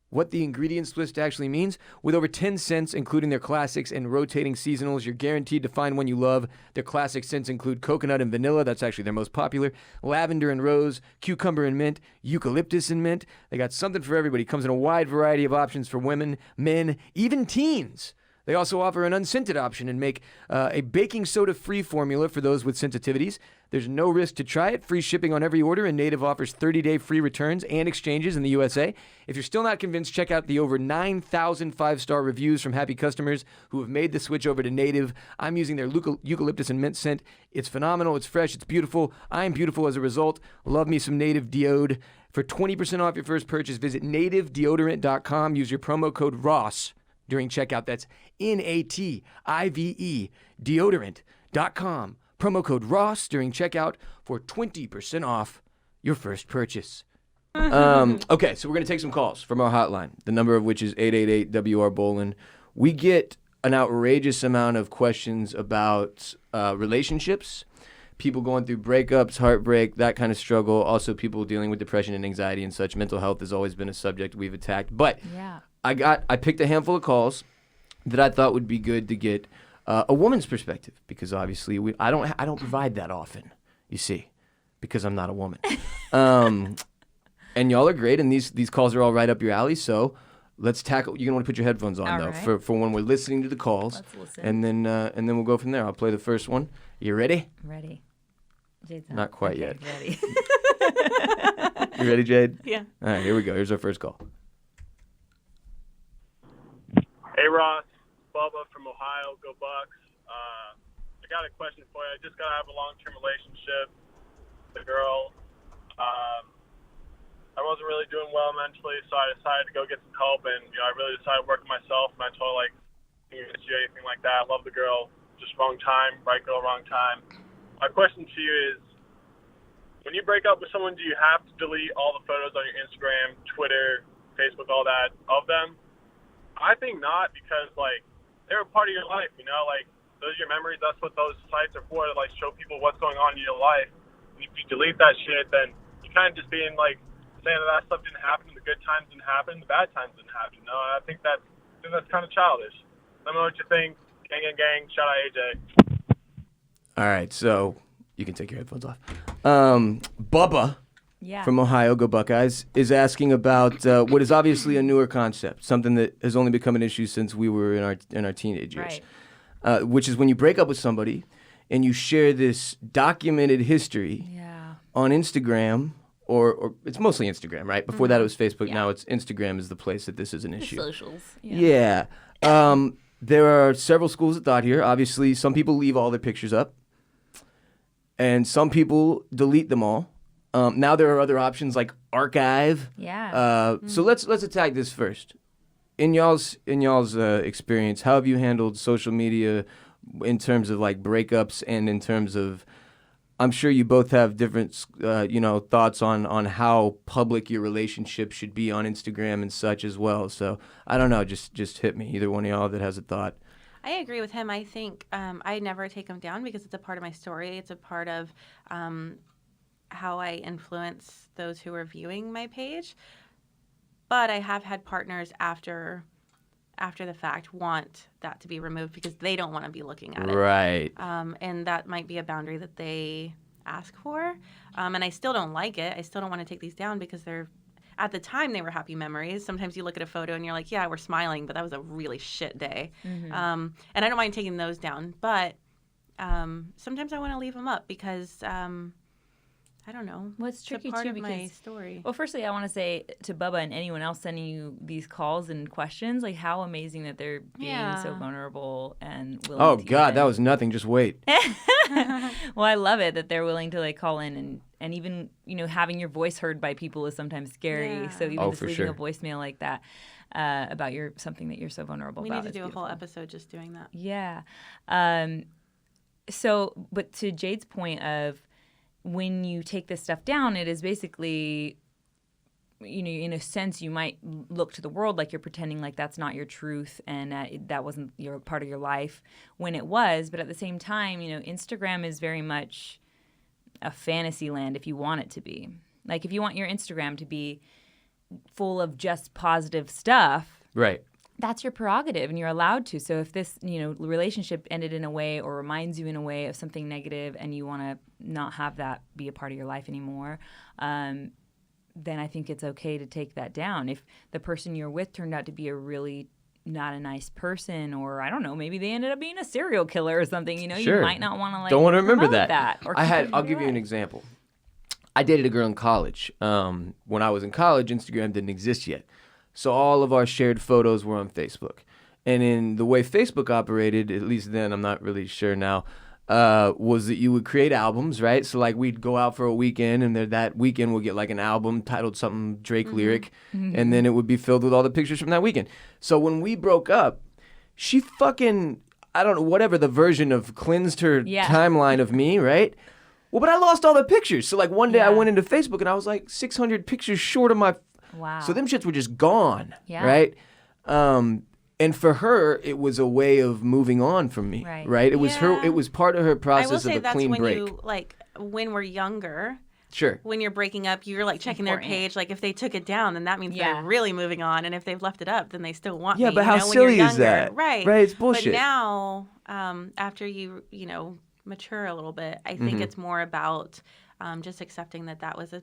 What the ingredients list actually means? With over 10 scents, including their classics and rotating seasonals, you're guaranteed to find one you love. Their classic scents include coconut and vanilla. That's actually their most popular. Lavender and rose, cucumber and mint, eucalyptus and mint. They got something for everybody. Comes in a wide variety of options for women, men, even teens. They also offer an unscented option and make a baking soda-free formula for those with sensitivities. There's no risk to try it. Free shipping on every order, and Native offers 30-day free returns and exchanges in the USA. If you're still not convinced, check out the over 9,000 5-star reviews from happy customers who have made the switch over to Native. I'm using their eucalyptus and mint scent. It's phenomenal. It's fresh. It's beautiful. I'm beautiful as a result. Love me some Native Deode. For 20% off your first purchase, visit nativedeodorant.com. Use your promo code ROSS during checkout. That's NATIVE deodorant.com. Promo code ROSS during checkout for 20% off your first purchase. Okay, so we're going to take some calls from our hotline, the number of which is 888-WR-BOLEN. We get an outrageous amount of questions about relationships, people going through breakups, heartbreak, that kind of struggle. Also, people dealing with depression and anxiety and such. Mental health has always been a subject we've attacked. But I picked a handful of calls that I thought would be good to get a woman's perspective, because obviously I don't provide that often, you see, because I'm not a woman. And y'all are great, and these calls are all right up your alley. So let's tackle. You're gonna want to put your headphones on All though, right. for when we're listening to the calls. Let's listen. And then we'll go from there. I'll play the first one. You ready? Ready. Jade's Not quite okay, yet. Ready. You ready, Jade? Yeah. All right, here we go. Here's our first call. Hey, Ross. Bubba from Ohio. Go Bucks. I got a question for you. I just got to have a long-term relationship with a girl. I wasn't really doing well mentally, so I decided to go get some help, and I really decided to work on myself, and I told her, like, you know, anything like that. I love the girl. Just wrong time. Right girl, wrong time. My question to you is, when you break up with someone, do you have to delete all the photos on your Instagram, Twitter, Facebook, all that of them? I think not, because, like, they're a part of your life, you know? Like, those are your memories. That's what those sites are for, to, like, show people what's going on in your life. And if you delete that shit, then you're kind of just being, like, saying that stuff didn't happen, the good times didn't happen, the bad times didn't happen, you know? And I think that's kind of childish. Let me know what you think. Gang, gang, gang. Shout out AJ. All right, so you can take your headphones off. Bubba from Ohio, go Buckeyes, is asking about what is obviously a newer concept, something that has only become an issue since we were in our teenage years, which is when you break up with somebody and you share this documented history on Instagram, or it's mostly Instagram, right? Before that it was Facebook. Now it's Instagram is the place that this is an issue. Socials. Yeah. There are several schools of thought here. Obviously, some people leave all their pictures up, and some people delete them all. Now there are other options like archive. So let's attack this first. In y'all's experience, how have you handled social media in terms of like breakups and in terms of? I'm sure you both have different, thoughts on how public your relationship should be on Instagram and such as well. So I don't know, just hit me. Either one of y'all that has a thought. I agree with him. I think I never take them down because it's a part of my story. It's a part of how I influence those who are viewing my page. But I have had partners after the fact want that to be removed because they don't want to be looking at it. Right. And that might be a boundary that they ask for. And I still don't like it. I still don't want to take these down because at the time they were happy memories. Sometimes you look at a photo and you're like, yeah, we're smiling, but that was a really shit day. And I don't mind taking those down. But sometimes I want to leave them up because I don't know. Well, it's tricky part too of because my story. Well, firstly, I want to say to Bubba and anyone else sending you these calls and questions, like how amazing that they're being so vulnerable and willing. Oh to God, that was nothing. Just wait. Well, I love it that they're willing to like call in and even having your voice heard by people is sometimes scary. So even just leaving a voicemail like that about something that you're so vulnerable about. We need to do a whole episode just doing that. Yeah. So, but to Jade's point of when you take this stuff down, it is basically, in a sense, you might look to the world like you're pretending like that's not your truth and that wasn't your part of your life when it was. But at the same time, Instagram is very much a fantasy land if you want it to be. Like if you want your Instagram to be full of just positive stuff, right? That's your prerogative and you're allowed to. So if this, relationship ended in a way or reminds you in a way of something negative and you want to not have that be a part of your life anymore, then I think it's okay to take that down. If the person you're with turned out to be a really not a nice person, or I don't know, maybe they ended up being a serial killer or something. You know, Sure. you might not want to like Don't want to remember promote that. or I keep had. it in I'll your give you an life. example. I dated a girl in college. When I was in college, Instagram didn't exist yet, so all of our shared photos were on Facebook. And in the way Facebook operated, at least then, I'm not really sure now, was that you would create albums, right? So like we'd go out for a weekend, and that weekend we'll get like an album titled something Drake lyric, and then it would be filled with all the pictures from that weekend. So when we broke up, she fucking, I don't know, whatever the version of cleansed her timeline of me, right? Well, but I lost all the pictures. So like one day I went into Facebook and I was like 600 pictures short of my. Wow. So them shits were just gone, Yeah. right? And for her, it was a way of moving on from me, right? It was her. Yeah. It was part of her I will process of say a that's clean when break. you like when we're younger. Sure. When you're breaking up, you're like checking their important. page. Like if they took it down, then that means Yeah. they're really moving on. And if they've left it up, then they still want Yeah, me. but you how know, when you're silly is younger. that? Right. Right, it's bullshit. But now, after you mature a little bit, I think it's more about just accepting that was a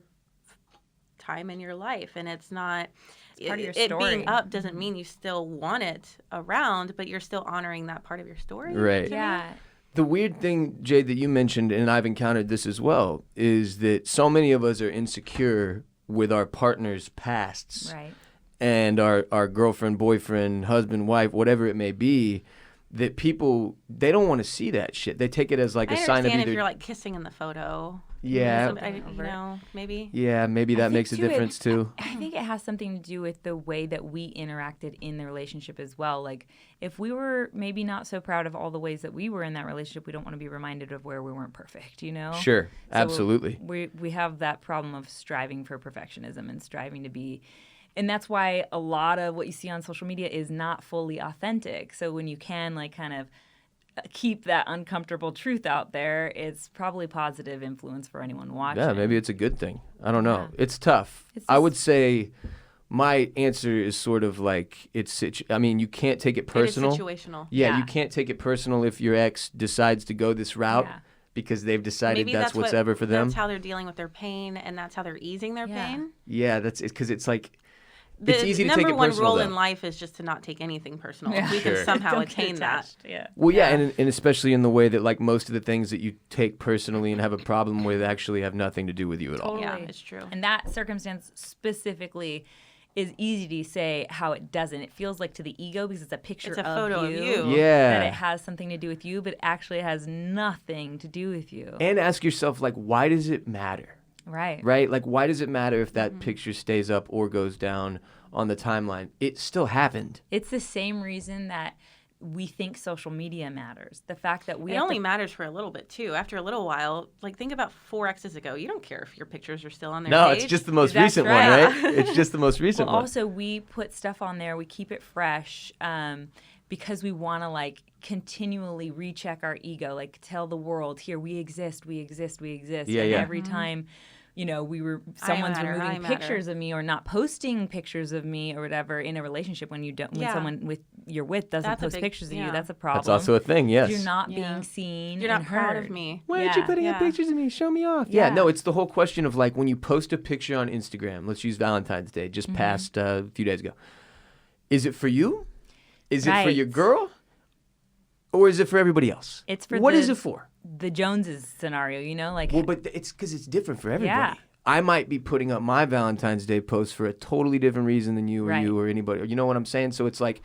time in your life, and it's not. part of your it story. being up doesn't mean you still want it around, but you're still honoring that part of your story. Right. to me. Yeah. The weird thing, Jade, that you mentioned, and I've encountered this as well, is that so many of us are insecure with our partner's pasts Right. and our girlfriend, boyfriend, husband, wife, whatever it may be, that people, they don't want to see that shit. They take it as like I a sign of understand either. if you're like kissing in the photo. Yeah. Maybe. Yeah, maybe I that think, makes a too, difference too. I think it has something to do with the way that we interacted in the relationship as well. Like, if we were maybe not so proud of all the ways that we were in that relationship, we don't want to be reminded of where we weren't perfect, you know? Sure, So absolutely. We have that problem of striving for perfectionism and striving to be. And that's why a lot of what you see on social media is not fully authentic. So when you can, like, kind of keep that uncomfortable truth out there, it's probably positive influence for anyone watching. Yeah, maybe it's a good thing. I don't know. Yeah. It's tough. It's I just- would say my answer is sort of like I mean, you can't take it personal. It is situational. Yeah, Yeah. you can't take it personal if your ex decides to go this route Yeah. because they've decided Maybe that's what's ever for them. That's how they're dealing with their pain, and that's how they're easing their Yeah. pain. Yeah, that's it because it's like The it's easy to number take it one personal rule though. in life is just to not take anything personal. Yeah. If we Sure. can somehow Don't get attain that. attached. Yeah. Well, yeah, and especially in the way that like most of the things that you take personally and have a problem with actually have nothing to do with you at all. Totally. Yeah, it's true. And that circumstance specifically is easy to say how it doesn't. It feels like to the ego because it's a picture It's a of photo of you. you. Yeah. That it has something to do with you, but actually it has nothing to do with you. And ask yourself like, why does it matter? Right. Right? Like, why does it matter if that picture stays up or goes down on the timeline? It still happened. It's the same reason that we think social media matters. The fact that we It have only to, matters for a little bit too. After a little while, like think about 4 exes ago. You don't care if your pictures are still on their No, page. it's just the most That's recent right. one, right? It's just the most recent well, one. also we put stuff on there. We keep it fresh because we want to like continually recheck our ego, like tell the world, here we exist, we exist, we exist. Yeah, and yeah. every time, someone's matter, I removing matter. pictures of me or not posting pictures of me or whatever in a relationship when Yeah. someone you're with doesn't That's a post big- pictures of you, yeah. that's a problem. That's also a thing, yes. You're not Yeah. being seen. You're not and proud heard. of me. Why aren't you Yeah. putting up Yeah. pictures of me? Show me off. Yeah, Yeah. no, it's the whole question of like when you post a picture on Instagram, let's use Valentine's Day, just passed a few days ago. Is it for you? Is it for your Right. girl? Or is it for everybody else? It's for What is the- it for? The Joneses scenario, like Well, but it's because it's different for everybody. Yeah. I might be putting up my Valentine's Day post for a totally different reason than you or Right. you or anybody. You know what I'm saying? So it's like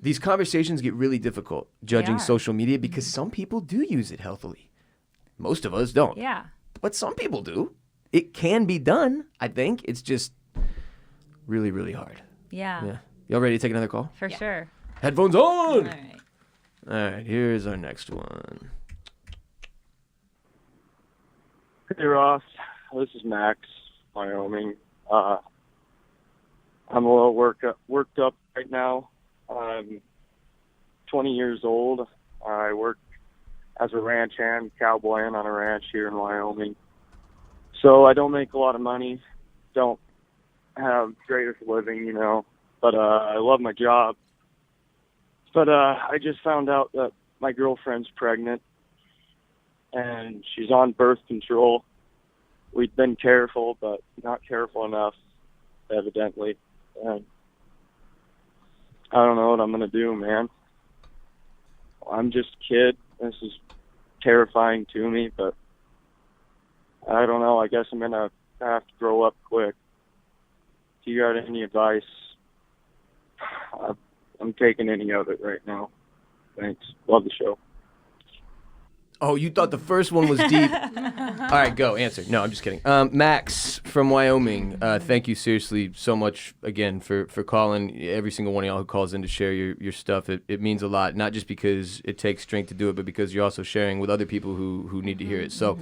these conversations get really difficult judging are. social media because some people do use it healthily. Most of us don't. yeah. But some people do. It can be done, I think. It's just really, really hard. Yeah. Yeah. Y'all ready to take another call? For sure. Headphones All on! right. All right, here's our next one. Hey Ross, this is Max, Wyoming. I'm a little worked up right now. I'm 20 years old. I work as a ranch hand, cowboy on a ranch here in Wyoming. So I don't make a lot of money, don't have greatest living, but I love my job. But I just found out that my girlfriend's pregnant and she's on birth control. We've been careful, but not careful enough, evidently. And I don't know what I'm going to do, man. I'm just a kid. This is terrifying to me, but I don't know. I guess I'm going to have to grow up quick. If you got any advice, I'm taking any of it right now. Thanks. Love the show. Oh, you thought the first one was deep. All right, go. Answer. No, I'm just kidding. Max from Wyoming, thank you seriously so much again for calling. Every single one of y'all who calls in to share your stuff, it means a lot, not just because it takes strength to do it, but because you're also sharing with other people who need to hear it. So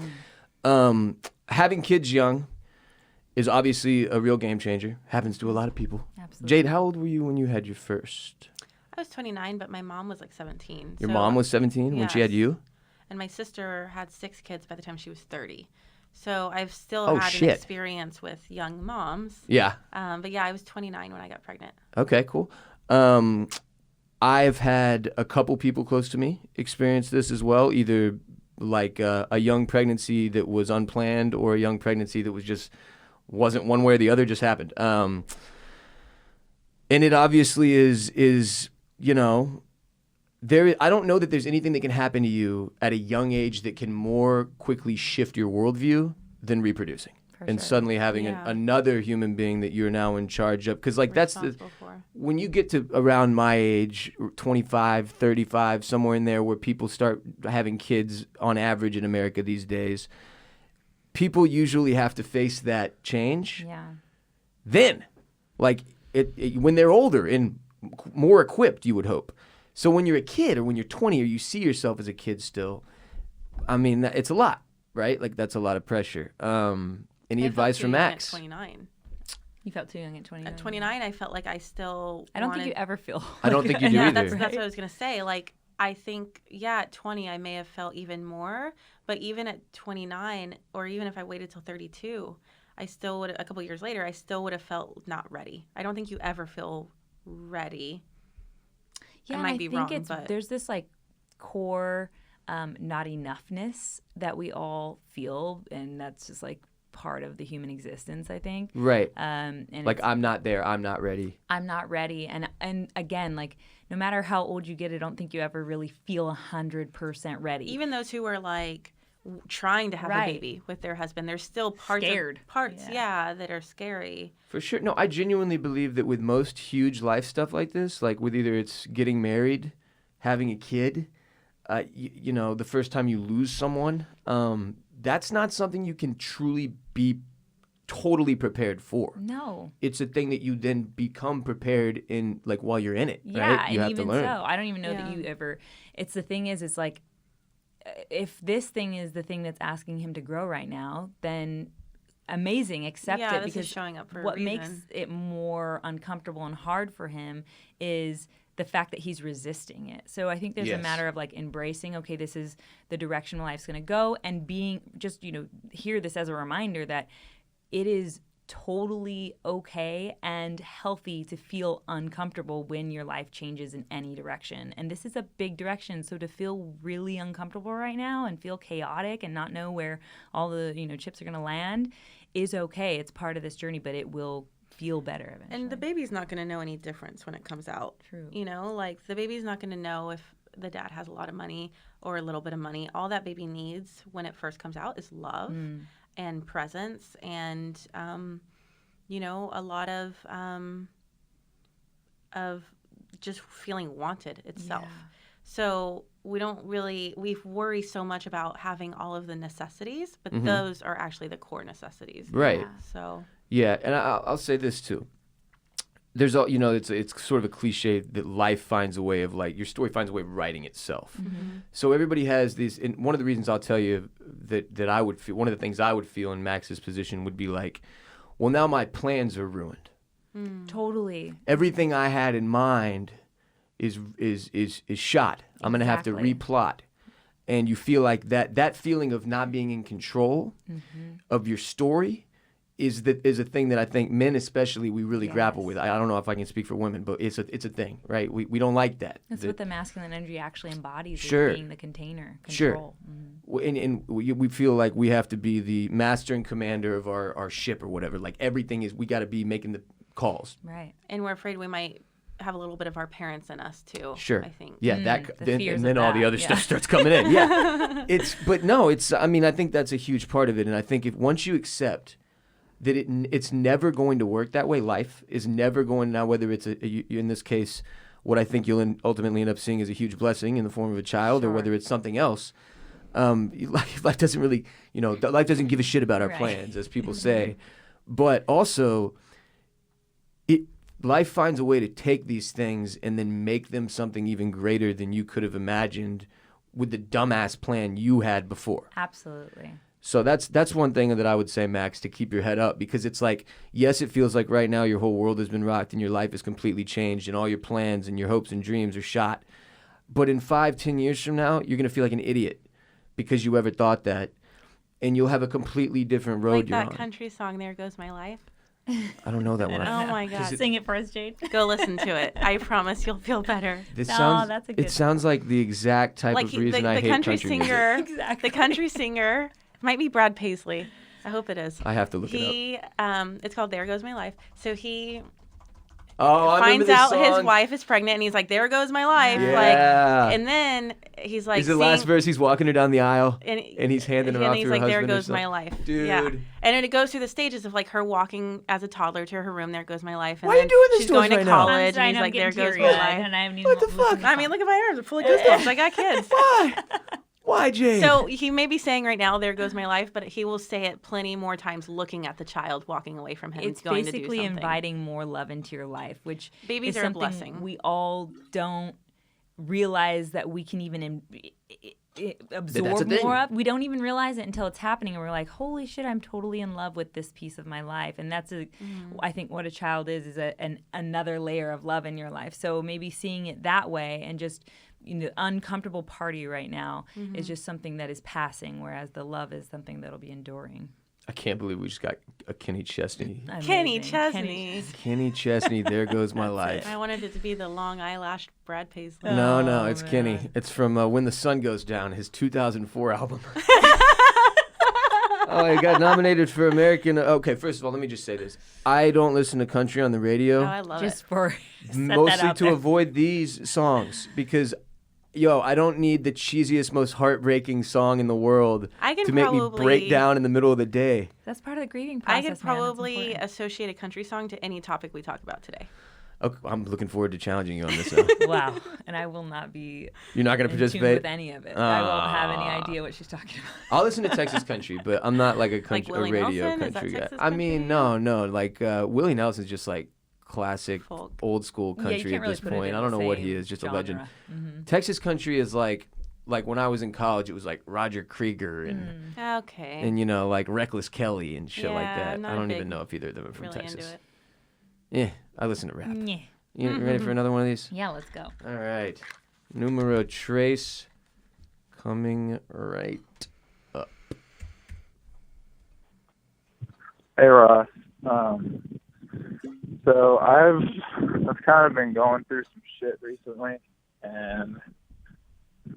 having kids young is obviously a real game changer. Happens to a lot of people. Absolutely. Jade, how old were you when you had your first? I was 29, but my mom was like 17. Your mom was 17 when she had you? And my sister had 6 kids by the time she was 30. So I've still Oh, had shit. an experience with young moms. Yeah. But yeah, I was 29 when I got pregnant. Okay, cool. I've had a couple people close to me experience this as well, either like a young pregnancy that was unplanned or a young pregnancy that wasn't one way or the other, just happened. And it obviously is I don't know that there's anything that can happen to you at a young age that can more quickly shift your worldview than reproducing. And suddenly having another human being that you're now in charge of. Because, that's when you get to around my age, 25, 35, somewhere in there where people start having kids on average in America these days, people usually have to face that change. Yeah. Then, when they're older and more equipped, you would hope. So when you're a kid or when you're 20 or you see yourself as a kid still, I mean, it's a lot, right? Like, that's a lot of pressure. Any advice from Max? At 29. You felt too young at 29. At 29, I felt like I still I don't think you ever feel. I don't think you do yeah, either. that's what I was going to say. Like, I think, at 20, I may have felt even more. But even at 29, or even if I waited till 32, I still would, a couple years later, I still would have felt not ready. I don't think you ever feel ready. Yeah, I might be wrong, but there's this core not enoughness that we all feel, and that's just part of the human existence, I think. Right. And I'm not there. I'm not ready. I'm not ready. And again, no matter how old you get, I don't think you ever really feel 100% ready. Even those who are trying to have a baby with their husband, there's still parts that are scary. For sure. No, I genuinely believe that with most huge life stuff like this, with either it's getting married, having a kid, the first time you lose someone, that's not something you can truly be totally prepared for. No. It's a thing that you then become prepared in, while you're in it, right? You and have even to learn. so, I don't even know that you ever, it's the thing is, it's if this thing is the thing that's asking him to grow right now, then amazing, accept it, this because is showing up for what a reason. makes it more uncomfortable and hard for him is the fact that he's resisting it. So I think there's a matter of embracing, okay, this is the direction my life's going to go, and being just, hear this as a reminder that it is totally okay and healthy to feel uncomfortable when your life changes in any direction. And this is a big direction. So to feel really uncomfortable right now and feel chaotic and not know where all the, chips are going to land is okay. It's part of this journey, but it will feel better eventually. And the baby's not going to know any difference when it comes out. True. The baby's not going to know if the dad has a lot of money or a little bit of money. All that baby needs when it first comes out is love and presence and, a lot of just feeling wanted itself. Yeah. So we worry so much about having all of the necessities, but those are actually the core necessities. Right. Yeah. So. Yeah, and I'll say this too. There's it's sort of a cliche that life finds a way of your story finds a way of writing itself. Mm-hmm. So everybody has these, and one of the reasons I'll tell you that I would feel, one of the things I would feel in Max's position would be well, now my plans are ruined. Totally. Everything I had in mind is shot. I'm going to have to replot. And you feel like that feeling of not being in control of your story is a thing that I think men especially we really grapple with. I don't know if I can speak for women, but it's a thing, right? We don't like that. That's what the masculine energy actually embodies, sure. is being the container, control. Sure. And we feel like we have to be the master and commander of our ship or whatever. Everything is, we got to be making the calls. Right. And we're afraid we might have a little bit of our parents in us too. Sure. I think. Yeah, the then, fears and then of all the that, other yeah. stuff starts coming in. Yeah. I mean, I think that's a huge part of it. And I think if once you accept that it's never going to work that way, life is never going now, whether it's in this case, what I think you'll ultimately end up seeing is a huge blessing in the form of a child, or whether it's something else. Life doesn't really, life doesn't give a shit about our plans, as people say. But also, life finds a way to take these things and then make them something even greater than you could have imagined with the dumbass plan you had before. Absolutely. So that's one thing that I would say, Max, to keep your head up, because it's like, yes, it feels like right now your whole world has been rocked and your life is completely changed and all your plans and your hopes and dreams are shot. But in 5-10 years from now, you're going to feel like an idiot because you ever thought that, and you'll have a completely different road Like you're that on. country song, "There Goes My Life." I don't know that one. Oh my God. Sing it for us, Jade. Go listen to it. I promise you'll feel better. That's a good It sounds like the exact type of reason I hate country singer, music. Exactly. The country singer might be Brad Paisley. I hope it is. I have to look it up. It's called "There Goes My Life." So he I remember finds this out song. his wife is pregnant, and he's like, "There goes my life." Yeah. And then he's like, Is the last verse he's walking her down the aisle and he's handing her and off he's to her like, "There husband or goes my something? life." Dude. Yeah. And then it goes through the stages of like her walking as a toddler to her room. There goes my life. And Why are you then doing this she's to us going to right now? college, and he's like, "There goes my life." And I haven't What the even fuck? listened to I mean, look at my arms; they're full of goosebumps. I got kids. Why, Jade? So he may be saying right now, "There goes my life," but he will say it plenty more times looking at the child walking away from him. It's going to do basically something. inviting more love into your life, which Babies is are a something blessing. we all don't realize that we can even absorb thing. more of. We don't even realize it until it's happening, and we're like, "Holy shit, I'm totally in love with this piece of my life." And that's I think what a child is another layer of love in your life. So maybe seeing it that way, and just uncomfortable party right now is just something that is passing, whereas the love is something that'll be enduring. I can't believe we just got a Kenny Chesney. Kenny Amazing. Chesney. Kenny Chesney, There Goes My Life. I wanted it to be the long eyelashed Brad Paisley. No, it's man. Kenny. It's from When the Sun Goes Down, his 2004 album. Oh, he got nominated for American. Okay, first of all, let me just say this. I don't listen to country on the radio. Oh, I love Just it. for set that Mostly out to there. avoid these songs, because I don't need the cheesiest, most heartbreaking song in the world I can to make me probably- break down in the middle of the day. That's part of the grieving I process. could man. It's probably important. associate a country song to any topic we talk about today. Okay, I'm looking forward to challenging you on this. Now. Wow, and I will not be You're not going to in tune participate? with any of it. I won't have any idea what she's talking about. I'll listen to Texas country, but I'm not like a country, Willie a radio Nelson? Is that country guy. Texas I mean, country? no, like Willie Nelson's just like classic, Folk. old school Yeah, you country can't at really this put it point. in I don't the know what same he is, just a legend. genre. Texas country is like when I was in college, it was like Roger Krieger and Okay. like Reckless Kelly and shit like Yeah, that. I'm not I a don't big- even know if either of them are from really Texas. into it. Yeah, I listen to rap. Yeah. You ready for another one of these? Yeah, let's go. All right. Numero Trace coming right up. Hey Ross. So I've kind of been going through some shit recently, and I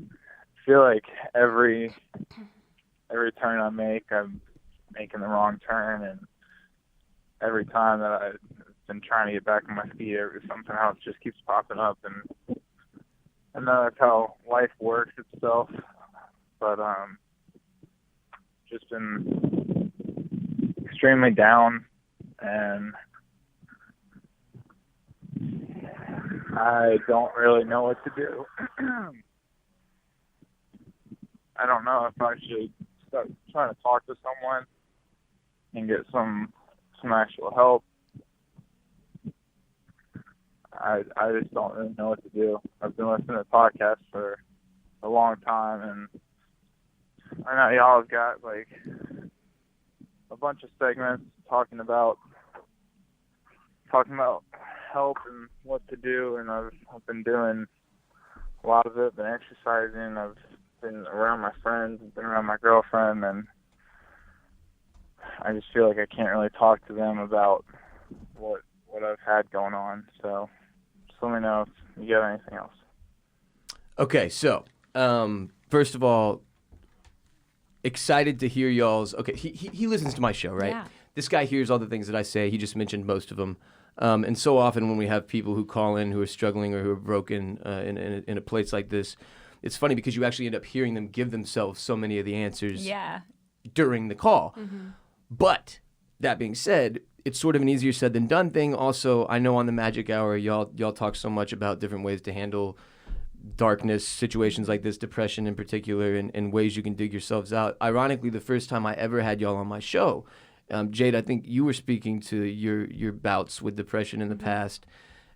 feel like every turn I make, I'm making the wrong turn, and every time that I've been trying to get back on my feet, something else just keeps popping up, and I know that's how life works itself, but just been extremely down, and I don't really know what to do. I don't know if I should start trying to talk to someone and get some actual help. I just don't really know what to do. I've been listening to podcasts for a long time, and I know y'all have got like a bunch of segments talking about help and what to do, and I've been doing a lot of it, been exercising, I've been around my friends, been around my girlfriend, and I just feel like I can't really talk to them about what I've had going on. So just let me know if you got anything else. Okay, so first of all, excited to hear y'all's. Okay, he listens to my show, right? Yeah. this guy hears all the things that I say. He just mentioned most of them. And so often when we have people who call in who are struggling or who are broken in a place like this, it's funny because you actually end up hearing them give themselves so many of the answers during the call. But that being said, it's sort of an easier said than done thing. Also, I know on the MAJic Hour, y'all talk so much about different ways to handle darkness, situations like this, depression in particular, and ways you can dig yourselves out. Ironically, the first time I ever had y'all on my show, Jade, I think you were speaking to your bouts with depression in the past,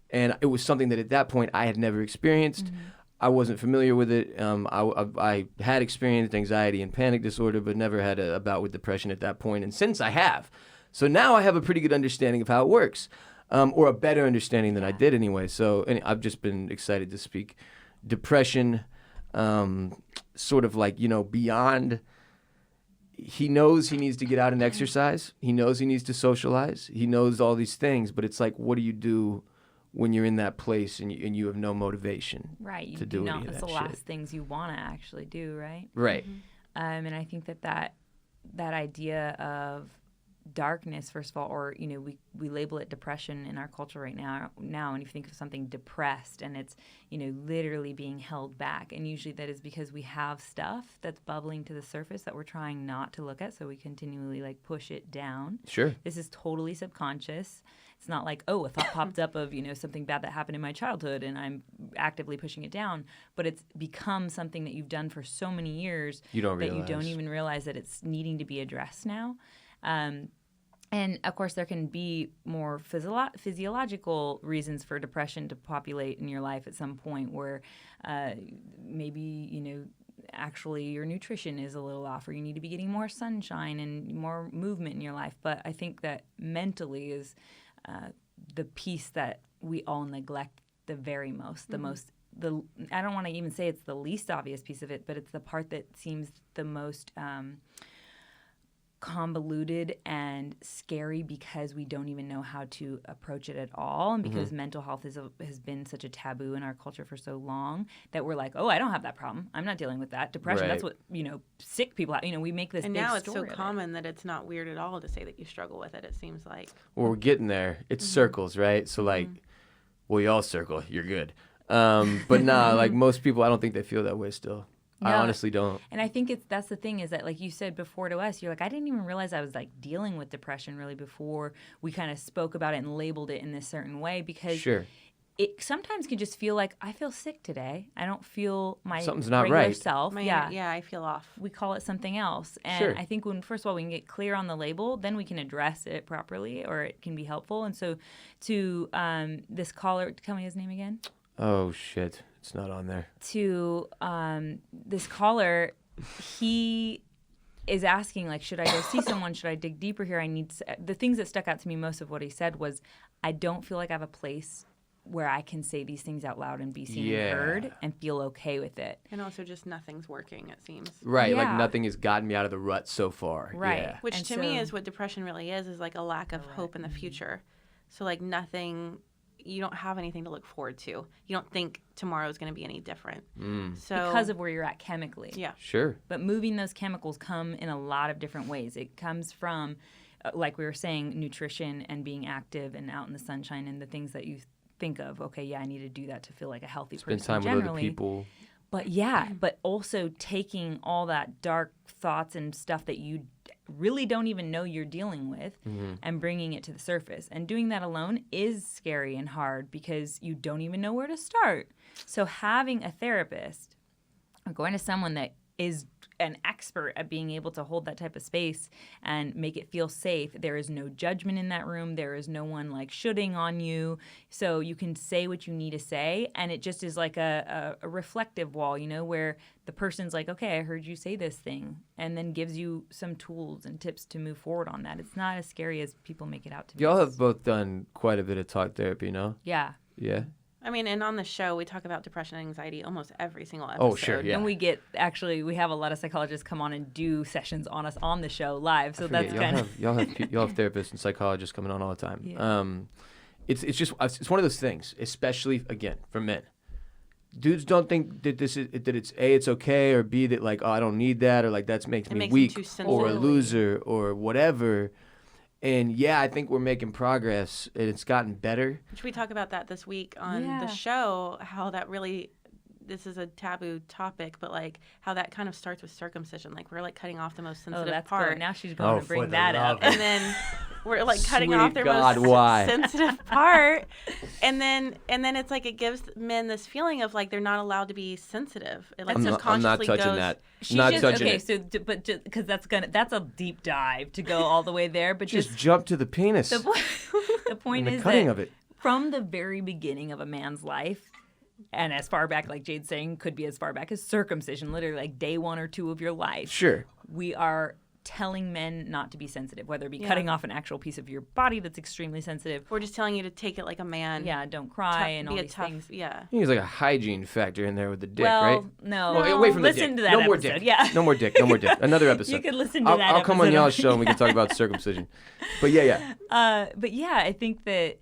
and it was something that at that point I had never experienced. I wasn't familiar with it. I had experienced anxiety and panic disorder, but never had a bout with depression at that point. And since I have, so now I have a pretty good understanding of how it works, or a better understanding than I did anyway. So I've just been excited to speak. Depression, sort of like, beyond. He knows he needs to get out and exercise. He knows he needs to socialize. He knows all these things, but it's like, what do you do when you're in that place and you have no motivation to do any of that That's the shit? last things you want to actually do, right? Right. And I think that idea of darkness, first of all, or we label it depression in our culture right now, and if you think of something depressed and it's literally being held back, and usually that is because we have stuff that's bubbling to the surface that we're trying not to look at, so we continually push it down. Sure. This is totally subconscious. It's not like, a thought popped up of something bad that happened in my childhood and I'm actively pushing it down, but it's become something that you've done for so many years you don't even realize that it's needing to be addressed now. And of course, there can be more physiological reasons for depression to populate in your life at some point, where maybe actually your nutrition is a little off, or you need to be getting more sunshine and more movement in your life. But I think that mentally is the piece that we all neglect the very most, I don't want to even say it's the least obvious piece of it, but it's the part that seems the most convoluted and scary, because we don't even know how to approach it at all, and because mental health has been such a taboo in our culture for so long that we're like, I don't have that problem, I'm not dealing with that. Depression, that's what sick people have. We make this and big now it's story so common that it's not weird at all to say that you struggle with it. It seems like we're getting there. It's circles, right? So well, y'all circle, you're good. But nah, most people, I don't think they feel that way still. No. I honestly don't. And I think that's the thing, is that like you said before to us, you're like, I didn't even realize I was dealing with depression really before we kind of spoke about it and labeled it in this certain way, because it sometimes can just feel like, I feel sick today. I don't feel my something's not regular right. self. I feel off. We call it something else. And I think first of all, we can get clear on the label, then we can address it properly, or it can be helpful. And so to this caller, tell me his name again. Oh, shit. It's not on there. To this caller, he is asking, should I go see someone? Should I dig deeper here? The things that stuck out to me most of what he said was, I don't feel like I have a place where I can say these things out loud and be seen and heard and feel okay with it. And also just nothing's working, it seems. Right, nothing has gotten me out of the rut so far. Right. Yeah. Which to me is what depression really is a lack of hope in the future. So nothing... You don't have anything to look forward to. You don't think tomorrow is going to be any different. So because of where you're at chemically. Yeah. Sure. But moving those chemicals come in a lot of different ways. It comes from, like we were saying, nutrition and being active and out in the sunshine and the things that you think of. Okay, I need to do that to feel like a healthy person. Spend time generally. with other people. But but also taking all that dark thoughts and stuff that you really don't even know you're dealing with and bringing it to the surface. And doing that alone is scary and hard because you don't even know where to start. So having a therapist or going to someone that is an expert at being able to hold that type of space and make it feel safe. There is no judgment in that room. There is no one shooting on you. So you can say what you need to say. And it just is like a reflective wall, where the person's like, okay, I heard you say this thing, and then gives you some tools and tips to move forward on that. It's not as scary as people make it out to be. Y'all have both done quite a bit of talk therapy, no? Yeah. Yeah. I mean, and on the show, we talk about depression and anxiety almost every single episode. Oh, sure, yeah. And we have a lot of psychologists come on and do sessions on us on the show live. So that's kind of... Y'all have therapists and psychologists coming on all the time. Yeah. It's one of those things, especially, again, for men. Dudes don't think that it's A, it's okay, or B, that I don't need that, or that makes me weak or a loser or whatever. And yeah, I think we're making progress, and it's gotten better. Should we talk about that this week on the show? How that really, this is a taboo topic, but like how that kind of starts with circumcision. Like we're like cutting off the most sensitive that's part. Good. Now she's going to bring that up. And then we're like cutting off their God, most why? sensitive part. And then it's like it gives men this feeling of like they're not allowed to be sensitive. It like I'm subconsciously not touching goes, that. She's Not just, touching okay, it. so but because that's a deep dive to go all the way there. But Just jump to the penis. the point and the is cutting that of it. from the very beginning of a man's life, and as far back, like Jade's saying, could be as far back as circumcision, literally like day 1 or 2 of your life. Sure. We are telling men not to be sensitive, whether it be cutting off an actual piece of your body that's extremely sensitive. We're just telling you to take it like a man. Yeah, don't cry and be all a these tough, things. Yeah. There's like a hygiene factor in there with the dick, Well, right? no. Well, away from the listen dick. to that no more episode. dick. Yeah. No more dick. No more dick. Another episode. You could listen to I'll, that I'll come on episode. y'all's show and we can talk about circumcision. But yeah. But yeah, I think that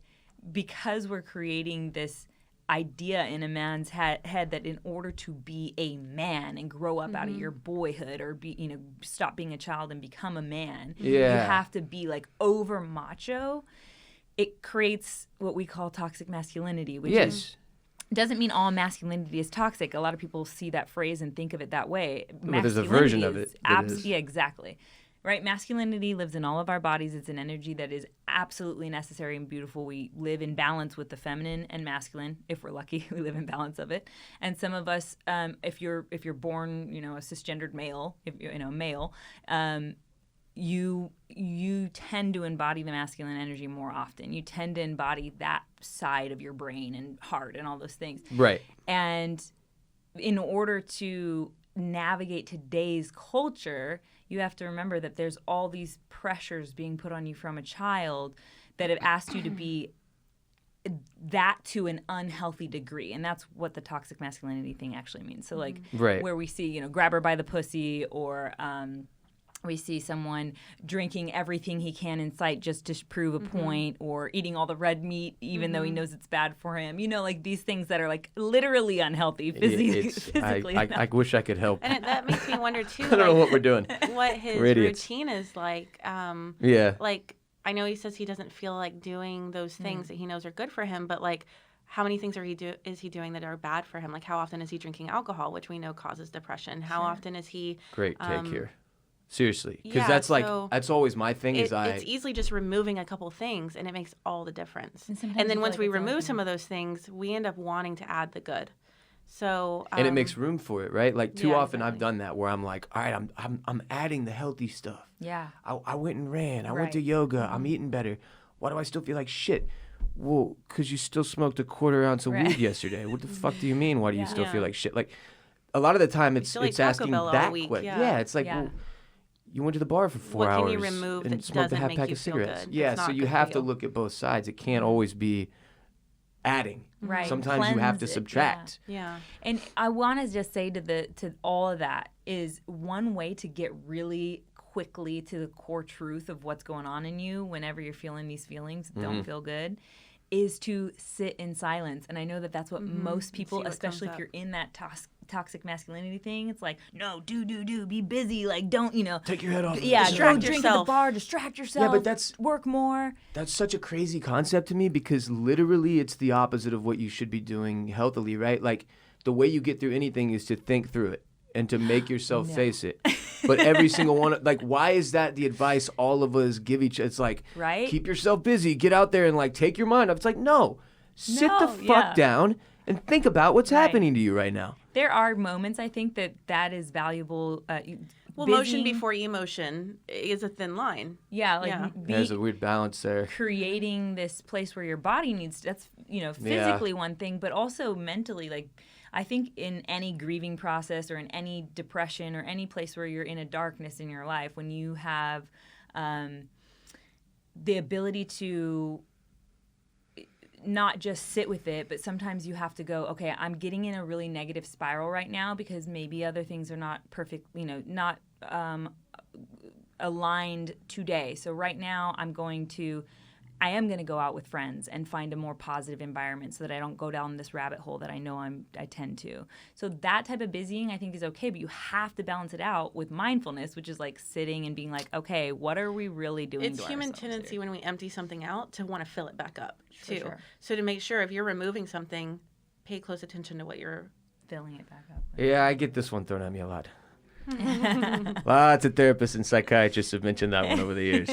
because we're creating this idea in a man's head that in order to be a man and grow up out of your boyhood or be, stop being a child and become a man, you have to be like over macho. It creates what we call toxic masculinity, which is doesn't mean all masculinity is toxic. A lot of people see that phrase and think of it that way. Well, there's a version of it that is. Yeah, exactly. Right? Masculinity lives in all of our bodies. It's an energy that is absolutely necessary and beautiful. We live in balance with the feminine and masculine. If we're lucky, we live in balance of it. And some of us, if you're born, a cisgendered male, if you're male, you tend to embody the masculine energy more often. You tend to embody that side of your brain and heart and all those things. Right. And in order to navigate today's culture, you have to remember that there's all these pressures being put on you from a child that have asked you to be that to an unhealthy degree. And that's what the toxic masculinity thing actually means. So like where we see, grab her by the pussy, or we see someone drinking everything he can in sight just to prove a point, or eating all the red meat even though he knows it's bad for him. Like these things that are like literally unhealthy physically. I wish I could help. And that makes me wonder too. I don't know what we're doing. What his routine is like. Like I know he says he doesn't feel like doing those things that he knows are good for him, but like how many things is he doing that are bad for him? Like how often is he drinking alcohol, which we know causes depression? How often is he Great take here. Seriously, because that's always my thing. It's easily just removing a couple things, and it makes all the difference. And then once we remove some of those things, we end up wanting to add the good. So and it makes room for it, right? Like too often I've done that where I'm like, all right, I'm adding the healthy stuff. Yeah. I went and ran. I went to yoga. I'm eating better. Why do I still feel like shit? Well, because you still smoked a 1/4 ounce of weed yesterday. What the fuck do you mean? Why do you still feel like shit? Like a lot of the time it's asking that quick. Yeah, it's like, well, you went to the bar for 4 hours can you remove and that smoked a doesn't half make pack you of feel cigarettes. good? Yeah, It's so not you good for have to you. look at both sides. It can't always be adding. Right. Sometimes you have to Cleanse it, subtract. Yeah. And I want to just say to all of that is one way to get really quickly to the core truth of what's going on in you whenever you're feeling these feelings that don't feel good is to sit in silence. And I know that that's what most people, especially if you're in that toxic masculinity thing, it's like, no, do, be busy, like don't, Take your head off. Yeah, Distract go drink at the yourself. bar, distract yourself. Yeah, but work more. That's such a crazy concept to me because literally it's the opposite of what you should be doing healthily, right? Like the way you get through anything is to think through it and to make yourself face it. But every single one, like, why is that the advice all of us give each other? It's like, keep yourself busy, get out there and like take your mind off. It's like, no, sit the fuck down and think about what's happening to you right now. There are moments, I think, that is valuable. Motion before emotion is a thin line. Yeah, There's a weird balance there. Creating this place where your body needs, that's, physically one thing, but also mentally, like, I think in any grieving process or in any depression or any place where you're in a darkness in your life, when you have the ability to not just sit with it, but sometimes you have to go, okay, I'm getting in a really negative spiral right now because maybe other things are not perfect, not aligned today. So right now I'm going to I am going to go out with friends and find a more positive environment so that I don't go down this rabbit hole that I know I tend to. So that type of busying I think is okay, but you have to balance it out with mindfulness, which is like sitting and being like, okay, what are we really doing It's to human ourselves tendency here? when we empty something out to want to fill it back up too. sure. So to make sure if you're removing something, pay close attention to what you're Filling it back up. Yeah, I get this one thrown at me a lot. Lots of therapists and psychiatrists have mentioned that one over the years.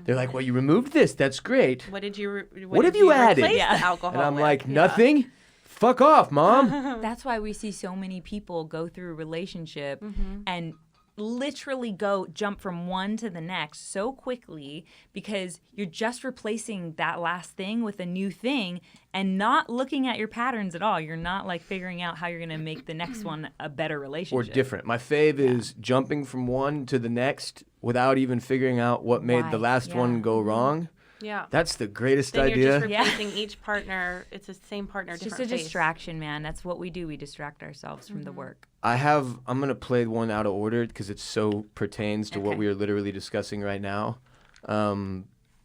They're like, well, you removed this. That's great. What did you What have you added? replace Yeah. the alcohol And I'm with? like, Yeah. nothing? Fuck off, Mom. That's why we see so many people go through a relationship Mm-hmm. and literally jump from one to the next so quickly because you're just replacing that last thing with a new thing and not looking at your patterns at all. You're not like figuring out how you're going to make the next one a better Or relationship. different. My fave is jumping from one to the next without even figuring out what made the Why? last Yeah. one go wrong. Yeah. That's the greatest Then idea. you're just Yeah. replacing each partner. It's the same partner, It's just different a face. distraction, man. That's what we do. We distract ourselves from the work. I'm going to play one out of order because it so pertains to what Okay. we are literally discussing right now.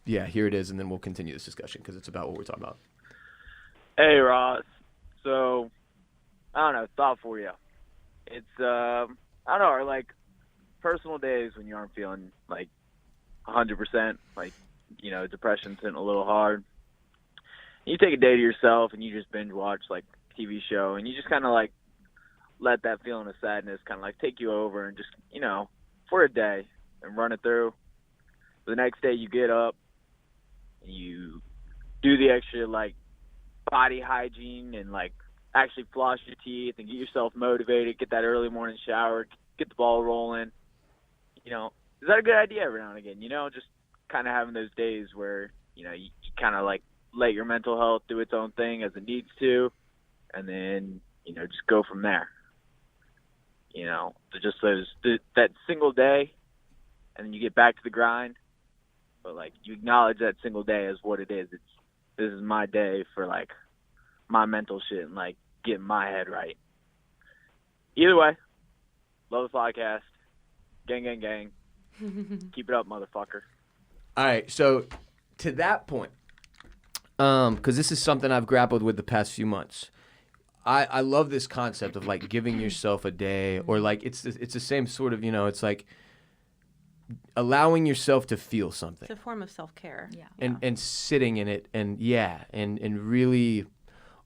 Yeah, here it is, and then we'll continue this discussion because it's about what we're talking about. Hey, Ross. So, I don't know, thought for you. It's, I don't know, are like personal days when you aren't feeling like 100%, like, you know, depression's hitting a little hard. You take a day to yourself and you just binge watch like a TV show and you just kind of like let that feeling of sadness kind of like take you over and just, you know, for a day and run it through. The next day you get up and you do the extra like body hygiene and like actually floss your teeth and get yourself motivated, get that early morning shower, get the ball rolling. You know, is that a good idea every now and again? You know, just kind of having those days where, you know, you kind of like let your mental health do its own thing as it needs to, and then, you know, just go from there. You know, to just that single day, and then you get back to the grind. But like, you acknowledge that single day as what it is. This is my day for like my mental shit and like getting my head right. Either way, love the podcast. Gang, gang, gang. Keep it up, motherfucker. All right, so to that point, because this is something I've grappled with the past few months. I love this concept of like giving yourself a day, or like it's the same sort of, you know, it's like allowing yourself to feel something It's a form of self-care. Yeah. and sitting in it and really,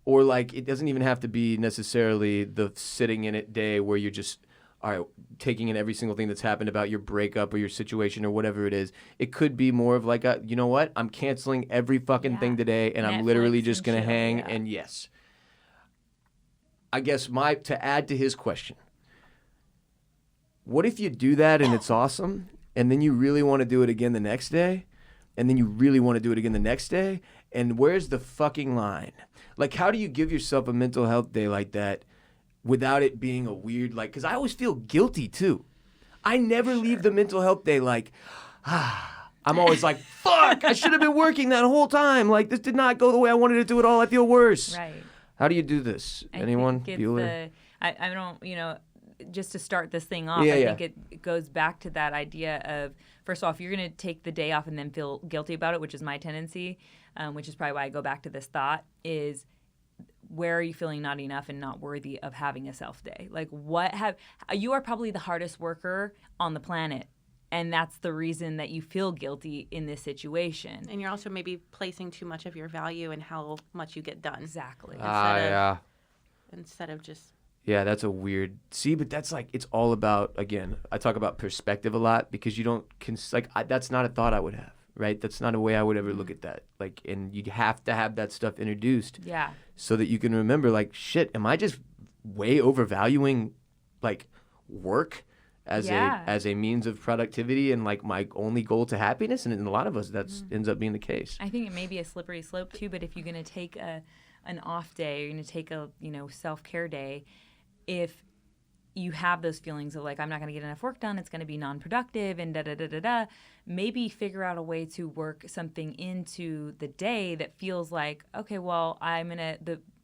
or like it doesn't even have to be necessarily the sitting in it day where you're just all right, taking in every single thing that's happened about your breakup or your situation or whatever it is. It could be more of like you know what? I'm canceling every fucking thing today, and I'm literally Netflix just and going to chill, hang. yeah. And yes, I guess to add to his question, what if you do that and it's awesome, and then you really want to do it again the next day, and then you really want to do it again the next day, and where's the fucking line? Like, how do you give yourself a mental health day like that without it being a weird, like, because I always feel guilty too. I never leave the mental health day like, I'm always like, fuck, I should have been working that whole time. Like, this did not go the way I wanted it to at all. I feel worse. Right. How do you do this? Anyone? I think Bueller? I don't, you know, just to start this thing off, Yeah, I yeah. think it goes back to that idea of, first off, you're going to take the day off and then feel guilty about it, which is my tendency, which is probably why I go back to this thought, is where are you feeling not enough and not worthy of having a self day? Like, you are probably the hardest worker on the planet. And that's the reason that you feel guilty in this situation. And you're also maybe placing too much of your value in how much you get done. Exactly. Yeah. Instead of just Yeah, that's a weird. See, but that's like, it's all about, again, I talk about perspective a lot because you don't, that's not a thought I would have, right? That's not a way I would ever look at that. Like, and you have to have that stuff introduced. Yeah. So that you can remember, like, shit, am I just way overvaluing, like, work as a means of productivity and, like, my only goal to happiness? And in a lot of us, that ends up being the case. I think it may be a slippery slope too, but if you're going to take an off day, you're going to take a, self-care day, if you have those feelings of like, I'm not going to get enough work done, it's going to be non-productive and da-da-da-da-da, maybe figure out a way to work something into the day that feels like, okay, well,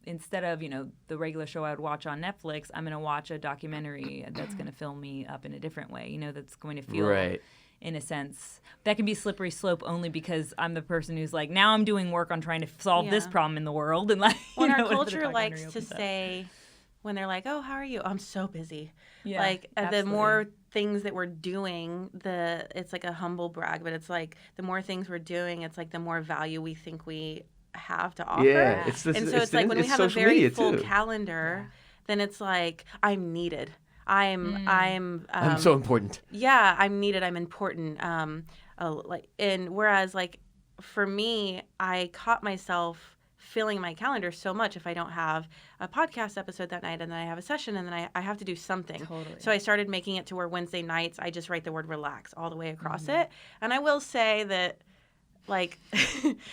instead of, the regular show I would watch on Netflix, I'm going to watch a documentary that's going to fill me up in a different way, that's going to feel Right. in a sense. That can be a slippery slope only because I'm the person who's like, now I'm doing work on trying to solve this problem in the world. And like, when you know, our culture likes to opens up. say, when they're like, oh, how are you? I'm so busy. Yeah, like the absolutely. more things that we're doing, it's like a humble brag, but it's like the more things we're doing, it's like the more value we think we have to offer. Yeah, it's the, and so it's like when we have a social very media full too. calendar, then it's like I'm needed. I'm so important. Yeah, I'm needed. I'm important. And whereas like for me, I caught myself filling my calendar so much if I don't have a podcast episode that night and then I have a session and then I have to do something. Totally. So I started making it to where Wednesday nights I just write the word relax all the way across it. And I will say that like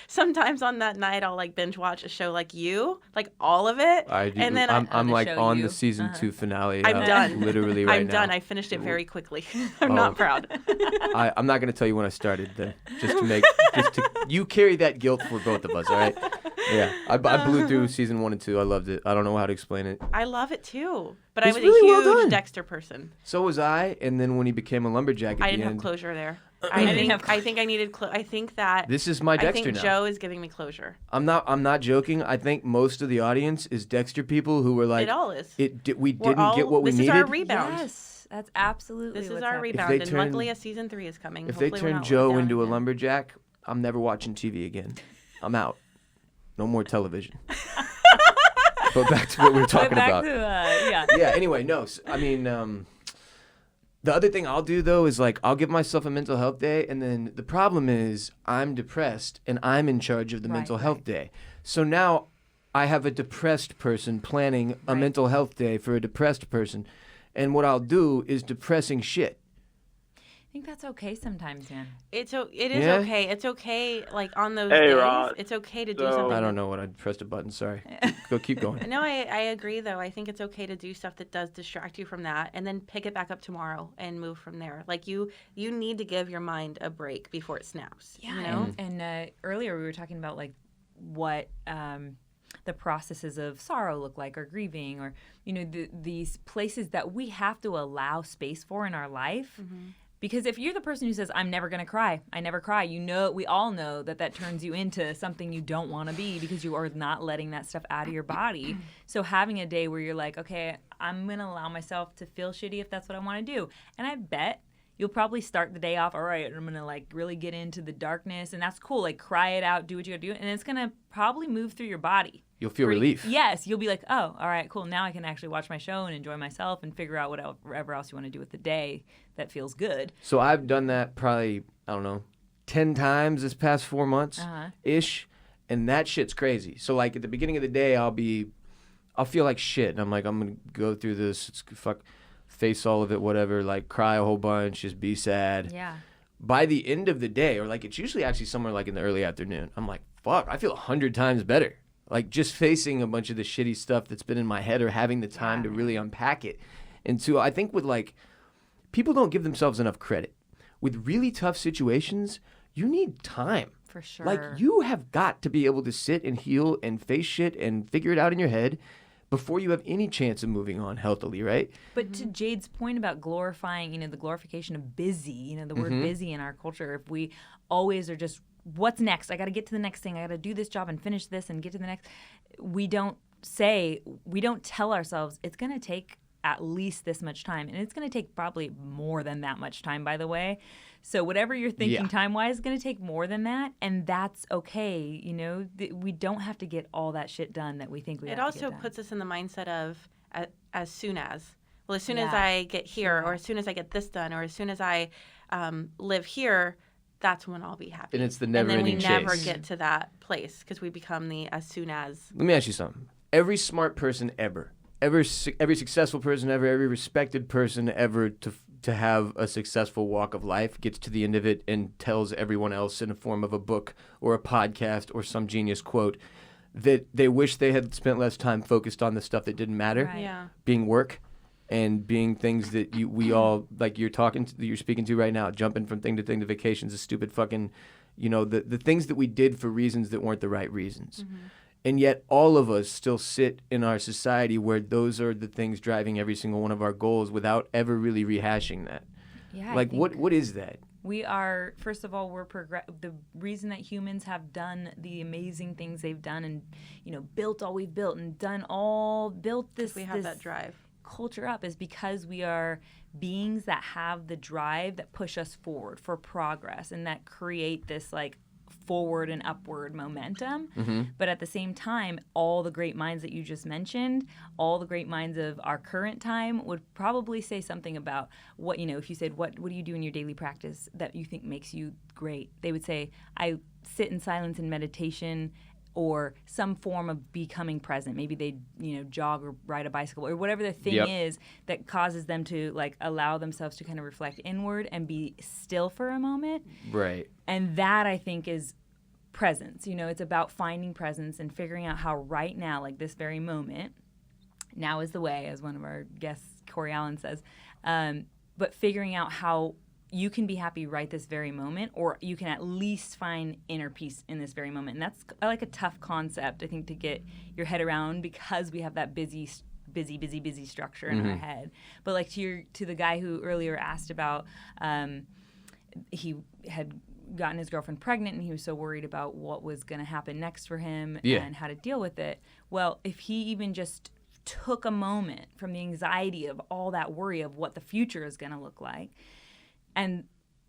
sometimes on that night I'll like binge watch a show like You, like all of it. I do. And then I'm the like show on You. the season 2 finale. I'm done. Literally right I'm now. done. I finished it very quickly. I'm not proud. I'm not going to tell you when I started, then, you carry that guilt for both of us, all right? Yeah, I blew through season 1 and 2. I loved it. I don't know how to explain it. I love it too. But It's I was really a well huge done. Dexter person. So was I, and then when he became a lumberjack at I the didn't have end, closure there. I didn't have I think I needed I think that this is my I Dexter think now. Joe is giving me closure. I'm not joking. I think most of the audience is Dexter people who were like, It all is. we We're didn't all- get what we this needed. is our rebound. Yes, that's absolutely This is what's our happening. rebound, and turn- luckily a season 3 is coming. If they Hopefully we're turn not Joe down into a again. lumberjack, I'm never watching TV again. I'm out. No more television. But back to what we were talking Back about. to, yeah. Yeah, anyway, no. I mean, the other thing I'll do, though, is like I'll give myself a mental health day. And then the problem is I'm depressed and I'm in charge of the mental health day. So now I have a depressed person planning a mental health day for a depressed person. And what I'll do is depressing shit. I think that's okay sometimes, man. It is Yeah? okay. It's okay, like on those Hey, days. Ross. It's okay to do So- something. I don't know what I pressed a button. Sorry. Keep going. No, I agree though. I think it's okay to do stuff that does distract you from that, and then pick it back up tomorrow and move from there. Like you need to give your mind a break before it snaps. Yeah, you know. and earlier we were talking about like what the processes of sorrow look like, or grieving, or these places that we have to allow space for in our life. Because if you're the person who says, I'm never going to cry, I never cry, we all know that turns you into something you don't want to be because you are not letting that stuff out of your body. So having a day where you're like, okay, I'm going to allow myself to feel shitty if that's what I want to do. And I bet you'll probably start the day off, all right, I'm going to like really get into the darkness. And that's cool. Like cry it out, do what you got to do. And it's going to probably move through your body. You'll feel relief. Yes, you'll be like, oh, all right, cool. Now I can actually watch my show and enjoy myself and figure out whatever else you want to do with the day that feels good. So I've done that probably, I don't know, 10 times this past 4 months ish. And that shit's crazy. So like at the beginning of the day, I'll feel like shit. And I'm like, I'm going to go through this, face all of it, whatever, like cry a whole bunch, just be sad. Yeah. By the end of the day, or like it's usually actually somewhere like in the early afternoon, I'm like, fuck, I feel 100 times better. Like just facing a bunch of the shitty stuff that's been in my head or having the time to really unpack it. And so I think with like, people don't give themselves enough credit. With really tough situations, you need time. For sure. Like you have got to be able to sit and heal and face shit and figure it out in your head before you have any chance of moving on healthily, right? But to Jade's point about glorifying, the glorification of busy, the word busy in our culture, if we always are just, what's next? I got to get to the next thing. I got to do this job and finish this and get to the next. We don't tell ourselves it's going to take at least this much time. And it's going to take probably more than that much time, by the way. So whatever you're thinking time-wise is going to take more than that. And that's okay. We don't have to get all that shit done that we think we have to get done. It also puts us in the mindset of as soon as. Well, as soon as I get here, or as soon as I get this done, or as soon as I live here, that's when I'll be happy. And it's the never-ending chase. And then we never get to that place because we become the as soon as. Let me ask you something. Every smart person ever, every successful person ever, every respected person ever to have a successful walk of life gets to the end of it and tells everyone else in the form of a book or a podcast or some genius quote that they wish they had spent less time focused on the stuff that didn't matter, Right. Yeah. being work and being things that we all, like you're speaking to right now, jumping from thing to thing to vacations, the stupid fucking, the things that we did for reasons that weren't the right reasons. And yet all of us still sit in our society where those are the things driving every single one of our goals without ever really rehashing that. Yeah, Like, what is that? We are, first of all, the reason that humans have done the amazing things they've done and, built all we've built and built this. We have that drive. Culture up is because we are beings that have the drive that push us forward for progress and that create this like forward and upward momentum. Mm-hmm. But at the same time, all the great minds that you just mentioned, all the great minds of our current time would probably say something about what, if you said, what do you do in your daily practice that you think makes you great? They would say, I sit in silence and meditation or some form of becoming present. Maybe they, jog or ride a bicycle or whatever the thing is that causes them to like allow themselves to kind of reflect inward and be still for a moment. Right. And that I think is presence. It's about finding presence and figuring out how right now, like this very moment, now is the way, as one of our guests, Corey Allen, says, but figuring out how you can be happy right this very moment, or you can at least find inner peace in this very moment. And that's like a tough concept, I think, to get your head around because we have that busy structure in our head. But like to the guy who earlier asked about, he had gotten his girlfriend pregnant and he was so worried about what was going to happen next for him and how to deal with it. Well, if he even just took a moment from the anxiety of all that worry of what the future is going to look like and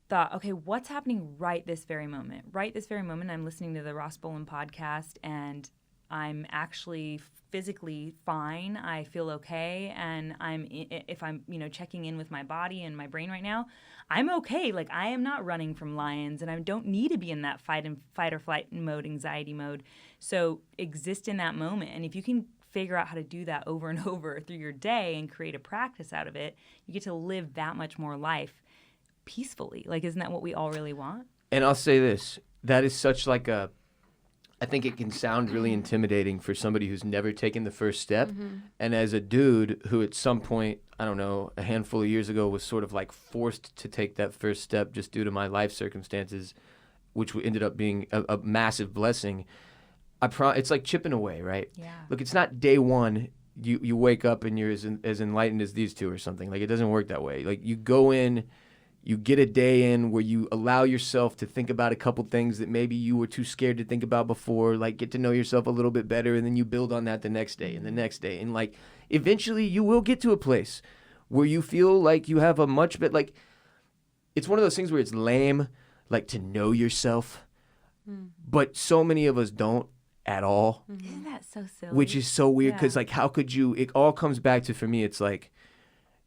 thought, okay, what's happening right this very moment? Right this very moment, I'm listening to the Ross Bolen podcast and I'm actually physically fine. I feel okay. And if I'm, checking in with my body and my brain right now, I'm okay. Like I am not running from lions and I don't need to be in that fight or flight mode, anxiety mode. So exist in that moment. And if you can figure out how to do that over and over through your day and create a practice out of it, you get to live that much more life peacefully. Like, isn't that what we all really want? And I'll say this, that is such like I think it can sound really intimidating for somebody who's never taken the first step. Mm-hmm. And as a dude who at some point, I don't know, a handful of years ago was sort of like forced to take that first step just due to my life circumstances, which ended up being a massive blessing. It's like chipping away, right? Yeah. Look, it's not day one. You wake up and you're as enlightened as these two or something. Like it doesn't work that way. Like you go in, you get a day in where you allow yourself to think about a couple things that maybe you were too scared to think about before, like get to know yourself a little bit better, and then you build on that the next day and the next day. And like eventually you will get to a place where you feel like you have a much better, like it's one of those things where it's lame, like to know yourself, but so many of us don't at all. Isn't that so silly? Which is so weird because like how could you, it all comes back to, for me, it's like,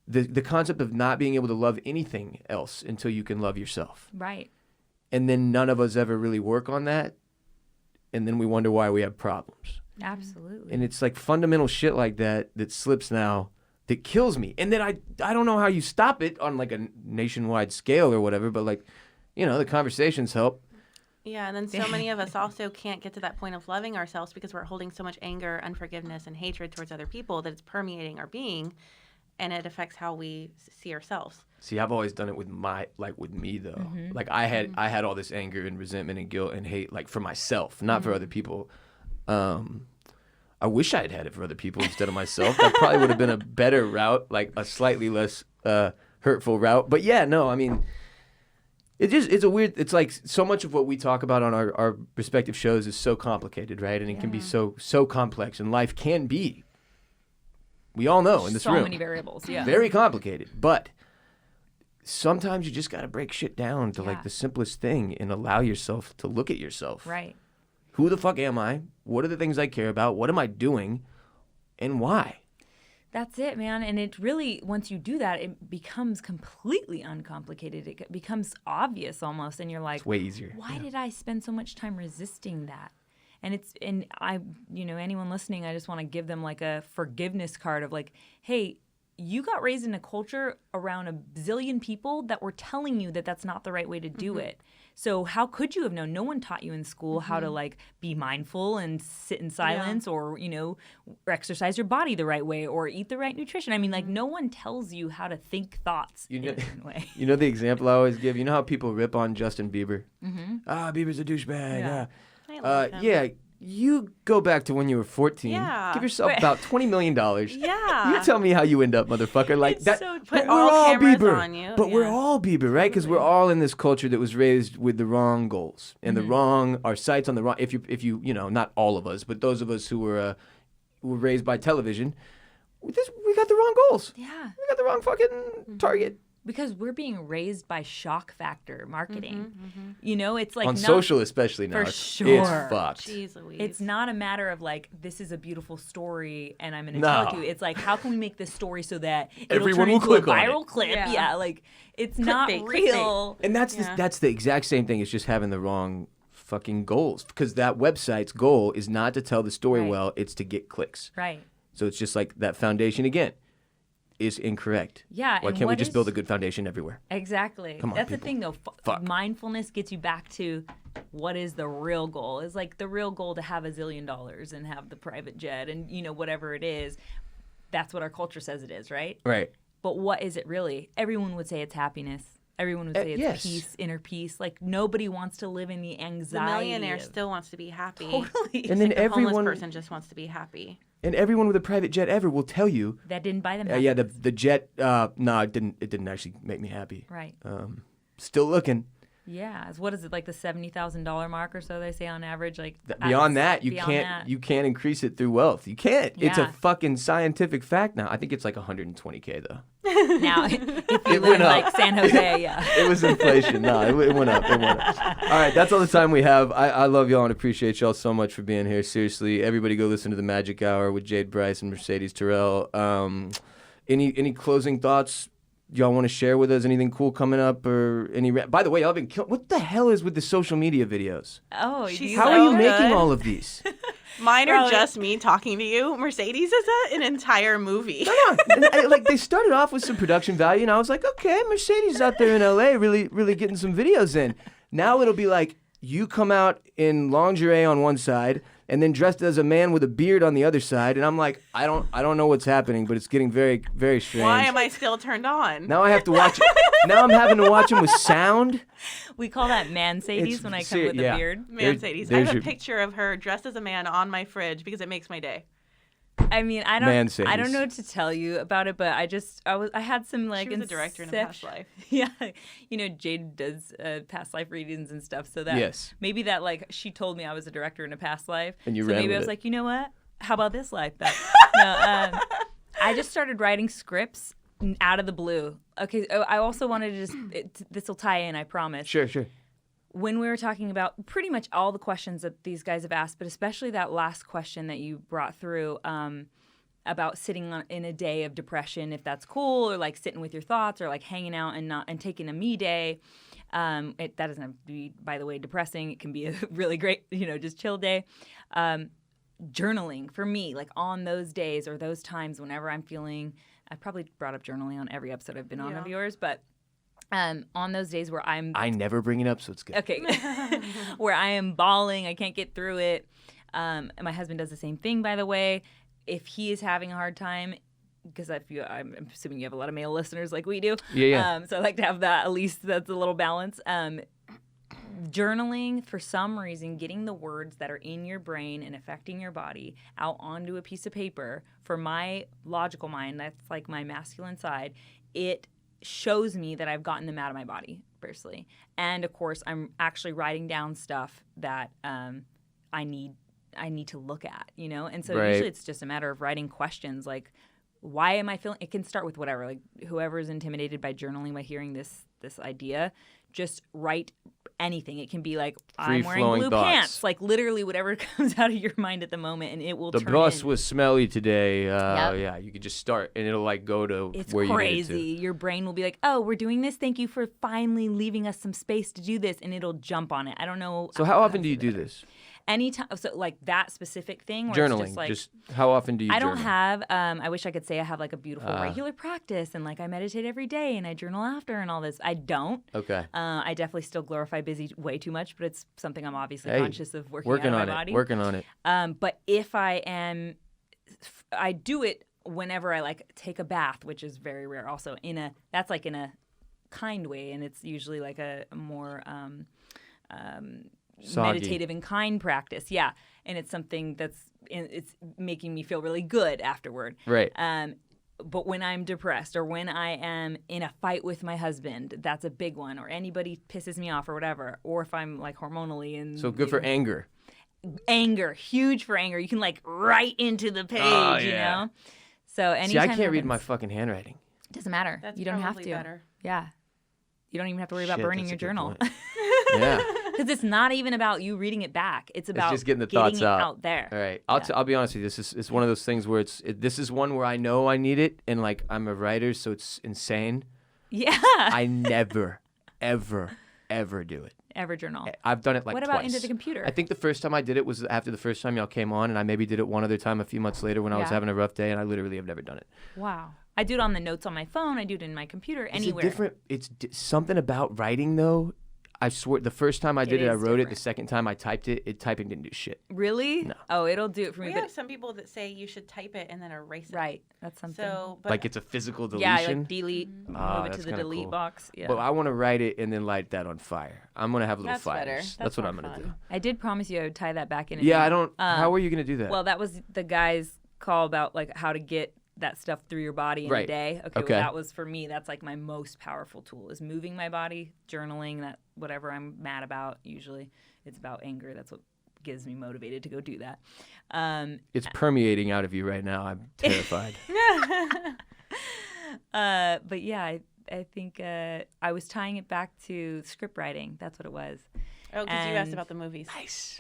the concept of not being able to love anything else until you can love yourself. Right. And then none of us ever really work on that. And then we wonder why we have problems. Absolutely. And it's like fundamental shit like that slips now that kills me. And then I don't know how you stop it on like a nationwide scale or whatever, but like, the conversations help. Yeah, and then so many of us also can't get to that point of loving ourselves because we're holding so much anger, unforgiveness, and hatred towards other people that it's permeating our being. And it affects how we see ourselves. See, I've always done it with me though. Mm-hmm. Like I had all this anger and resentment and guilt and hate, like for myself, not for other people. I wish I'd had it for other people instead of myself. That probably would have been a better route, like a slightly less hurtful route. But yeah, no, I mean, it's like so much of what we talk about on our respective shows is so complicated, right? And it can be so complex, and life can be. We all know in this room. So many variables, yeah. Very complicated. But sometimes you just got to break shit down to like the simplest thing and allow yourself to look at yourself. Right. Who the fuck am I? What are the things I care about? What am I doing? And why? That's it, man. And it really, once you do that, it becomes completely uncomplicated. It becomes obvious almost. And you're like, it's way easier. Why did I spend so much time resisting that? And anyone listening, I just want to give them like a forgiveness card of like, hey, you got raised in a culture around a zillion people that were telling you that that's not the right way to do it. So how could you have known? No one taught you in school how to like be mindful and sit in silence or, or exercise your body the right way or eat the right nutrition. I mean, like no one tells you how to think thoughts in a different way. You know the example I always give? You know how people rip on Justin Bieber? Mm-hmm. Bieber's a douchebag. Yeah. You go back to when you were 14. Yeah. Give yourself about $20 million. Yeah. You tell me how you end up, motherfucker. Like It's that. so true. But Put we're all all cameras Bieber. on you, But we're yeah. all Bieber, right? Because we're all in this culture that was raised with the wrong goals and the wrong, our sights on the wrong. If you not all of us, but those of us who were raised by television, we got the wrong goals. Yeah. We got the wrong fucking target. Because we're being raised by shock factor marketing. You know, it's like On not, social, especially now. for It's sure. fucked. Jeez Louise. It's not a matter of like, this is a beautiful story and I'm going to No. tell it to you. It's like, how can we make this story so that it'll Everyone turn will into click a on viral it. clip? Yeah. Yeah, like it's not Clickbait, real. And that's the exact same thing. It's just having the wrong fucking goals. Because that website's goal is not to tell the story Right. well, it's to get clicks. Right. So it's just like that foundation again is incorrect. Yeah. Why and can't we what just is- build a good foundation everywhere? Exactly. Come on, That's the people. thing, though. Fuck. Mindfulness gets you back to what is the real goal. Is like the real goal to have $1 zillion and have the private jet and whatever it is. That's what our culture says it is, right? Right. But what is it really? Everyone would say it's happiness. Everyone would say it's yes. peace, inner peace. Like nobody wants to live in the the anxiety. millionaire of- still wants to be happy. Totally. And then The everyone homeless person just wants to be happy. and everyone with a private jet ever will tell you, that didn't buy them. yeah, happiness. the jet. No, it didn't actually make me happy. Right. Still looking. Yeah. What is it, like the $70,000 mark or so they say on average? Like Beyond that, you beyond can't that. you can't increase it through wealth. You can't. It's a Yeah. fucking scientific fact now. I think it's like 120K though. Now, if you It live went in up. like San Jose, yeah. It was inflation. No, it went up. It went up. All right, that's all the time we have. I love y'all and appreciate y'all so much for being here. Seriously, everybody go listen to the MAJic Hour with Jade Bryce and Mercedes Terrell. Any closing thoughts y'all want to share with us? Anything cool coming up or any? By the way, y'all been what the hell is with the social media videos? Oh, She's these How so are you good. making all of these? Mine are Probably. just me talking to you. Mercedes is an entire movie. Like they started off with some production value, and I was like, okay, Mercedes out there in LA, really getting some videos in. Now it'll be like you come out in lingerie on one side, and then dressed as a man with a beard on the other side, and I'm like, I don't know what's happening, but it's getting very very strange. Why am I still turned on? Now I have to watch it. Now I'm having to watch them with sound. We call that man-sadies It's when I come with yeah. a beard. Mercedes. I there's have a your- picture of her dressed as a man on my fridge because it makes my day. I mean, I Man-sadies. don't know what to tell you about it, but I had some like She was a director in a past life. Yeah, Jade does past life readings and stuff, so that Yes. maybe that like she told me I was a director in a past life, And you so ran maybe with I was it. like, you know what? How about this life? But no, I just started writing scripts out of the blue. Okay, I also wanted to just this will tie in, I promise. Sure. When we were talking about pretty much all the questions that these guys have asked, but especially that last question that you brought through about sitting in a day of depression, if that's cool, or like sitting with your thoughts, or like hanging out and taking a me day. That doesn't have to be, by the way, depressing. It can be a really great, just chill day. Journaling for me, like on those days or those times whenever I'm feeling, I probably brought up journaling on every episode I've been on of yours, but on those days where I never bring it up, so it's good. okay, where I am bawling, I can't get through it. And my husband does the same thing, by the way. If he is having a hard time, because I'm assuming you have a lot of male listeners like we do. Yeah. So I like to have that, at least that's a little balance. Journaling, for some reason, getting the words that are in your brain and affecting your body out onto a piece of paper, for my logical mind, that's like my masculine side, it shows me that I've gotten them out of my body, personally. And of course, I'm actually writing down stuff that I need to look at, And so Right. usually it's just a matter of writing questions like, why am I feeling? It can start with whatever. Like whoever is intimidated by journaling by hearing this idea, just write anything. It can be like, I'm wearing Free-flowing blue thoughts. pants. Like literally whatever comes out of your mind at the moment, and it will The turn bus in. was smelly today. Yep. Yeah, you could just start, and it'll like go to It's where crazy. you need it to. Your brain will be like, oh, we're doing this. Thank you for finally leaving us some space to do this. And it'll jump on it. I don't know. So how often do you do this? Anytime. So like that specific thing where Journaling. it's just like, how often do you I journal? don't have, I wish I could say I have like a beautiful regular practice and like I meditate every day and I journal after and all this. I don't. Okay. I definitely still glorify busy way too much, but it's something I'm obviously Hey, conscious of working Working out on of my it. body. Working on it. But if I do it whenever I like take a bath, which is very rare also that's like in a kind way. And it's usually like a more, Soggy. meditative and kind practice. Yeah, and it's something it's making me feel really good afterward. Right. But when I'm depressed or when I am in a fight with my husband, that's a big one. Or anybody pisses me off or whatever. Or if I'm like hormonally and So good for anger. Anger, huge for anger. You can like write into the page, you know. So anytime See, I can't read happens- my fucking handwriting. Doesn't matter. That's you don't have probably to. better. Yeah. You don't even have to worry about Shit, burning that's your a good journal. point. Yeah. Because it's not even about you reading it back. It's about just getting the thoughts it out. out there. All right, I'll be honest with you. It's one of those things where this is one where I know I need it, and like I'm a writer, so it's insane. Yeah. I never, ever, ever do it. Ever journal. I've done it like What twice. about into the computer? I think the first time I did it was after the first time y'all came on, and I maybe did it one other time a few months later when I was Yeah. having a rough day, and I literally have never done it. Wow. I do it on the notes on my phone. I do it in my computer. Anywhere. It's something about writing though. I swear, the first time I did it, I is wrote it. different. The second time I typed it, typing didn't do shit. Really? No. Oh, it'll do it for me. We But have some people that say you should type it and then erase it. right. That's something. So, but Like it's a physical yeah, deletion. like delete, Ah, move it to that's the kinda delete cool. box. Yeah. But I want to write it and then light that on fire. I'm gonna have little That's better. fires. That's what more I'm gonna fun. do. I did promise you I would tie that back in. Yeah, again. I don't. How are you gonna do that? Well, that was the guy's call about like how to get that stuff through your body in a Right. day. Okay, Okay. Well, that was for me. That's like my most powerful tool is moving my body, journaling. That whatever I'm mad about. Usually, it's about anger. That's what gives me motivated to go do that. it's permeating out of you right now. I'm terrified. But yeah, I think I was tying it back to script writing. That's what it was. oh, because you asked and- about the movies.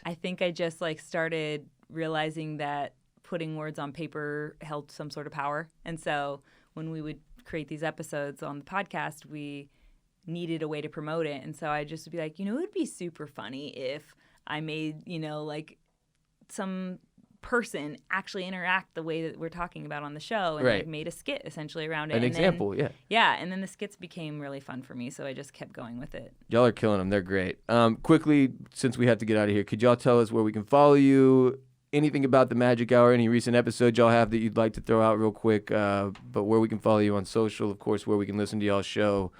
I think I just like started realizing that putting words on paper held some sort of power. And so when we would create these episodes on the podcast, we needed a way to promote it. And so I just would be like, it would be super funny if I made, like some person actually interact the way that we're talking about on the show and Right. like made a skit essentially around it. An And then- example, yeah. yeah. And then the skits became really fun for me. So I just kept going with it. Y'all are killing them. They're great. Quickly, since we have to get out of here, could y'all tell us where we can follow you? Anything about the MAJic Hour? Any recent episodes y'all have that you'd like to throw out real quick? But where we can follow you on social, of course, where we can listen to y'all's show,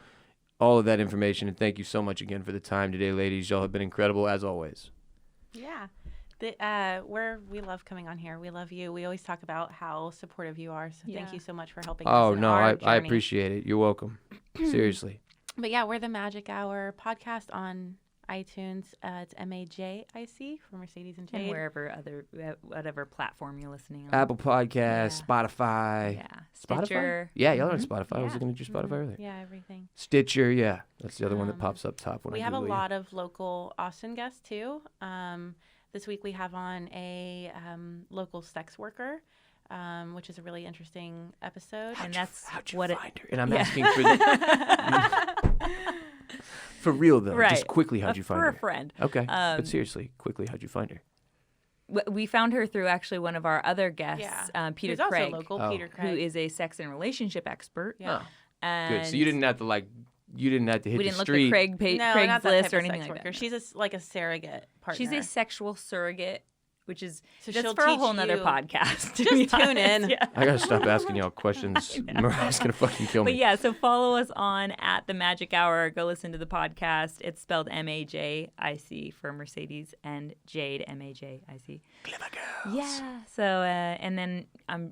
all of that information. And thank you so much again for the time today, ladies. Y'all have been incredible as always. Yeah. We love coming on here. We love you. We always talk about how supportive you are. So thank Yeah. you so much for helping Oh us in no, our I journey. appreciate it. You're welcome. Seriously. But yeah, we're the MAJic Hour podcast on iTunes. It's MAJic for Mercedes and Jade. And whatever platform you're listening on. Apple Podcasts, Yeah. Spotify. Yeah. Spotify? Stitcher. Yeah, y'all are on Spotify. I was Yeah. looking at your Spotify earlier. Yeah, everything. Stitcher, yeah. That's the other one that Um, pops up top when We I have a Google you. lot of local Austin guests too. This week we have on a local sex worker, which is a really interesting episode. And that's How'd you what find her? And I'm Yeah. asking for real though. Right. Just quickly, how'd you find for her? a friend. Okay, but seriously, quickly, how'd you find her? We found her through actually one of our other guests, Peter Who's Craig, also local, Oh. Peter who Craig. is a sex and relationship expert. Yeah. And Good. So you didn't have to hit we the didn't look street. at no, not Craig's that list type or of anything sex like worker. that. She's like a surrogate partner. She's a sexual surrogate, which is So that's she'll for a teach whole nother you- podcast. to Just be tune honest. in. Yeah. I gotta stop asking y'all questions. Mariah's gonna fucking kill me. But yeah, so follow us on at the MAJic Hour. Go listen to the podcast. It's spelled MAJic for Mercedes and Jade, MAJic. Clever girls. Yeah. So and then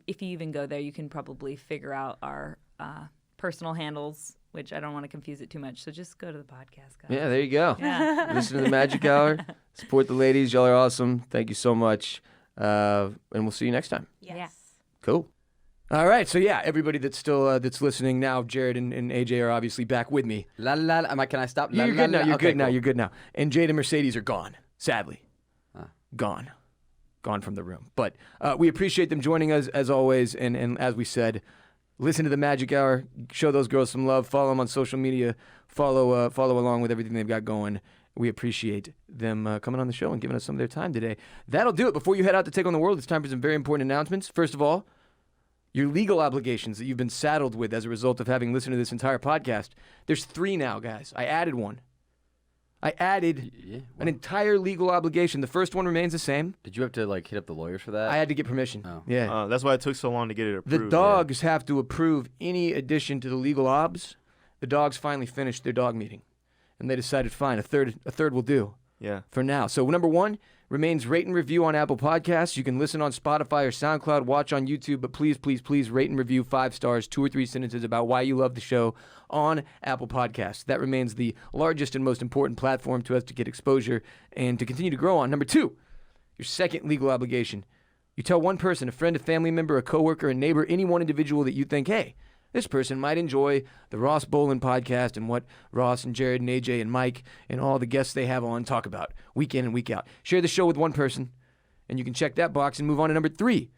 if you even go there, you can probably figure out our personal handles, which I don't want to confuse it too much. So just go to the podcast, guys. Yeah, there you go. Yeah. Listen to the MAJic Hour. Support the ladies. Y'all are awesome. Thank you so much. And we'll see you next time. Yes. Yeah. Cool. All right. So yeah, everybody that's still that's listening now, Jared and AJ are obviously back with me. La la. Can I stop? La, You're la, good now. la. You're Okay, good now. cool. You're good now. And Jade and Mercedes are gone. Sadly, Huh. gone from the room. But we appreciate them joining us as always. And as we said, listen to the MAJic Hour. Show those girls some love. Follow them on social media. Follow along with everything they've got going. We appreciate them coming on the show and giving us some of their time today. That'll do it. Before you head out to take on the world, it's time for some very important announcements. First of all, your legal obligations that you've been saddled with as a result of having listened to this entire podcast. There's 3 now, guys. I added one. I added Yeah. an entire legal obligation. The first one remains the same. Did you have to hit up the lawyers for that? I had to get permission. Oh. Yeah. That's why it took so long to get it approved. The dogs have to approve any addition to the legal obs. The dogs finally finished their dog meeting, and they decided, fine, a third will do. Yeah. for now. So number 1 remains rate and review on Apple Podcasts. You can listen on Spotify or SoundCloud, watch on YouTube, but please, please, please rate and review 5 stars, 2 or 3 sentences about why you love the show on Apple Podcasts. That remains the largest and most important platform to us to get exposure and to continue to grow on. Number 2, your second legal obligation. You tell one person, a friend, a family member, a coworker, a neighbor, any one individual that you think, hey, this person might enjoy the Ross Bolen podcast and what Ross and Jared and AJ and Mike and all the guests they have on talk about week in and week out. Share the show with one person, and you can check that box and move on to number 3,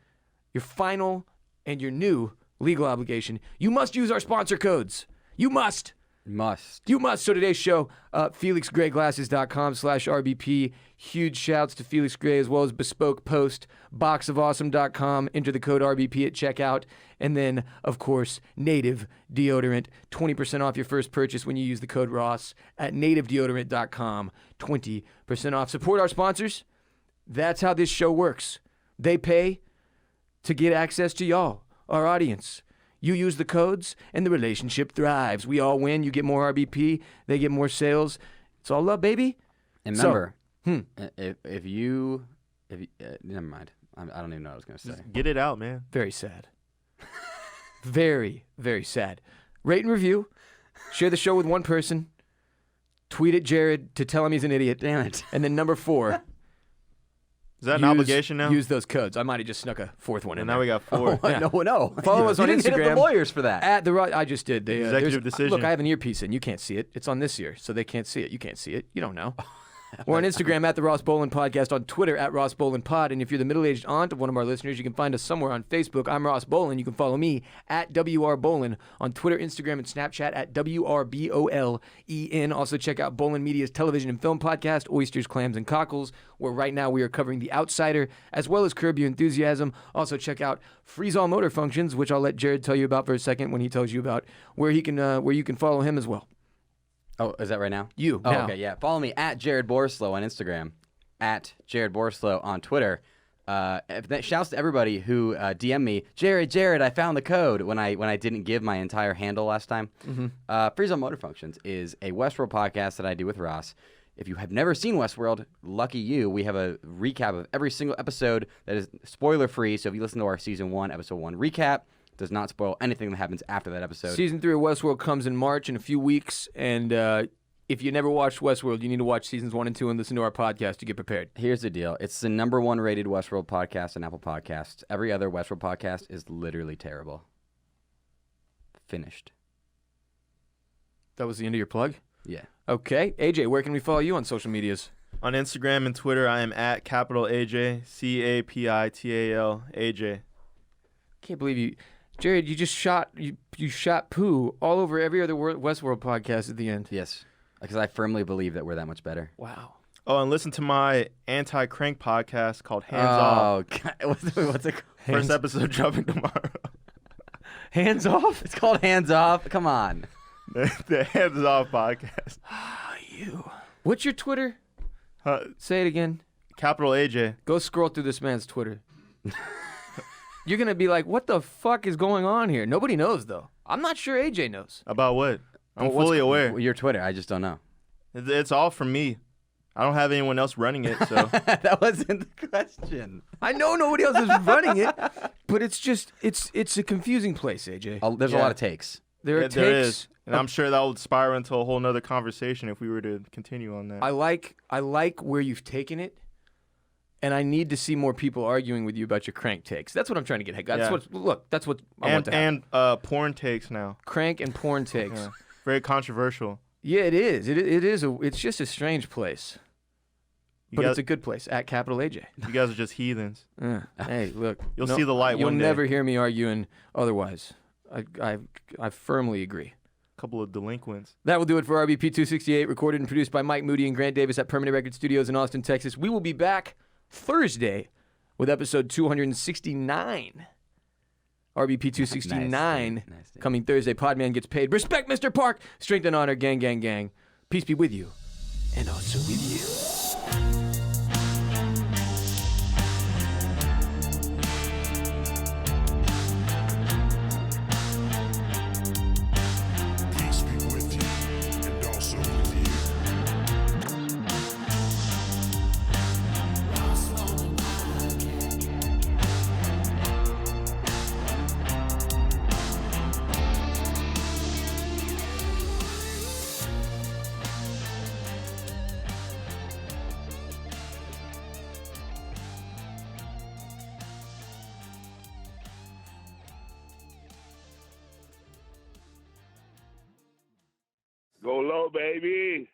your final and your new legal obligation. You must use our sponsor codes. You must. You must. So today's show, FelixGrayGlasses.com/RBP. Huge shouts to Felix Gray as well as Bespoke Post, boxofawesome.com. Enter the code RBP at checkout. And then, of course, Native Deodorant. 20% off your first purchase when you use the code Ross at nativedeodorant.com. 20% off. Support our sponsors. That's how this show works. They pay to get access to y'all, our audience. You use the codes, and the relationship thrives. We all win. You get more RBP. They get more sales. It's all love, baby. And remember, if you never mind. I don't even know what I was going to say. Just get it out, man. Very sad. Very, very sad. Rate and review. Share the show with one person. Tweet at Jared to tell him he's an idiot. Damn it. And then number 4. Is that an obligation now? Use those codes. I might have just snuck a 4th one in And there. now we got 4. Yeah. No. Follow us on You didn't hit up Instagram. the lawyers for that. At the I just did. They, Executive decision. Look, I have an earpiece in. You can't see it. It's on this ear, so they can't see it. You can't see it. You don't know. We're on Instagram at the Ross Bolen Podcast, on Twitter at Ross Bolen Pod, and if you're the middle-aged aunt of one of our listeners, you can find us somewhere on Facebook. I'm Ross Bolen. You can follow me at WR Bolen on Twitter, Instagram, and Snapchat at WRBOLEN. Also check out Bolen Media's television and film podcast, Oysters, Clams, and Cockles, where right now we are covering The Outsider, as well as Curb Your Enthusiasm. Also check out Freeze All Motor Functions, which I'll let Jared tell you about for a second when he tells you about where you can follow him as well. Oh, is that right now? You. Oh, now. okay, yeah. Follow me at Jared Borislow on Instagram, at Jared Borislow on Twitter. Shouts to everybody who DM me, Jared, I found the code when I didn't give my entire handle last time. Freeze on Motor Functions is a Westworld podcast that I do with Ross. If you have never seen Westworld, lucky you. We have a recap of every single episode that is spoiler-free. So if you listen to our Season 1, Episode 1 recap, does not spoil anything that happens after that episode. Season 3 of Westworld comes in March in a few weeks, and if you never watched Westworld, you need to watch Seasons 1 and 2 and listen to our podcast to get prepared. Here's the deal. It's the #1 rated Westworld podcast on Apple Podcasts. Every other Westworld podcast is literally terrible. Finished. That was the end of your plug? Yeah. Okay. AJ, where can we follow you on social medias? On Instagram and Twitter, I am at capital AJ, CAPITAL AJ. Can't believe you... Jared, you just shot poo all over every other Westworld podcast at the end. Yes. Because I firmly believe that we're that much better. Wow. Oh, and listen to my anti-crank podcast called Hands Off. God. What's it called? First episode dropping tomorrow. Hands Off? It's called Hands Off. Come on. The Hands Off podcast. You. What's your Twitter? Say it again. Capital AJ. Go scroll through this man's Twitter. You're going to be like, what the fuck is going on here? Nobody knows, though. I'm not sure AJ knows. About what? I'm fully aware. Your Twitter. I just don't know. It's all from me. I don't have anyone else running it, so. That wasn't the question. I know nobody else is running it, but it's just, it's a confusing place, AJ. There's a lot of takes. There There is. And I'm sure that will spiral into a whole nother conversation if we were to continue on that. I like where you've taken it, and I need to see more people arguing with you about your crank takes. That's what I'm trying to get at. That's what I want to have. And porn takes now. Crank and porn takes. Yeah. Very controversial. Yeah, it is. It's just a strange place. But it's a good place, at capital AJ. You guys are just heathens. Hey, look. You'll see the light one day. You'll never hear me arguing otherwise. I firmly agree. Couple of delinquents. That will do it for RBP 268, recorded and produced by Mike Moody and Grant Davis at Permanent Record Studios in Austin, Texas. We will be back Thursday with episode 269. RBP 269 Nice. coming Thursday. Podman gets paid. Respect, Mr. Park. Strength and honor. Gang, gang, gang. Peace be with you. And also with you. Peace be with you, and also with you. go, baby.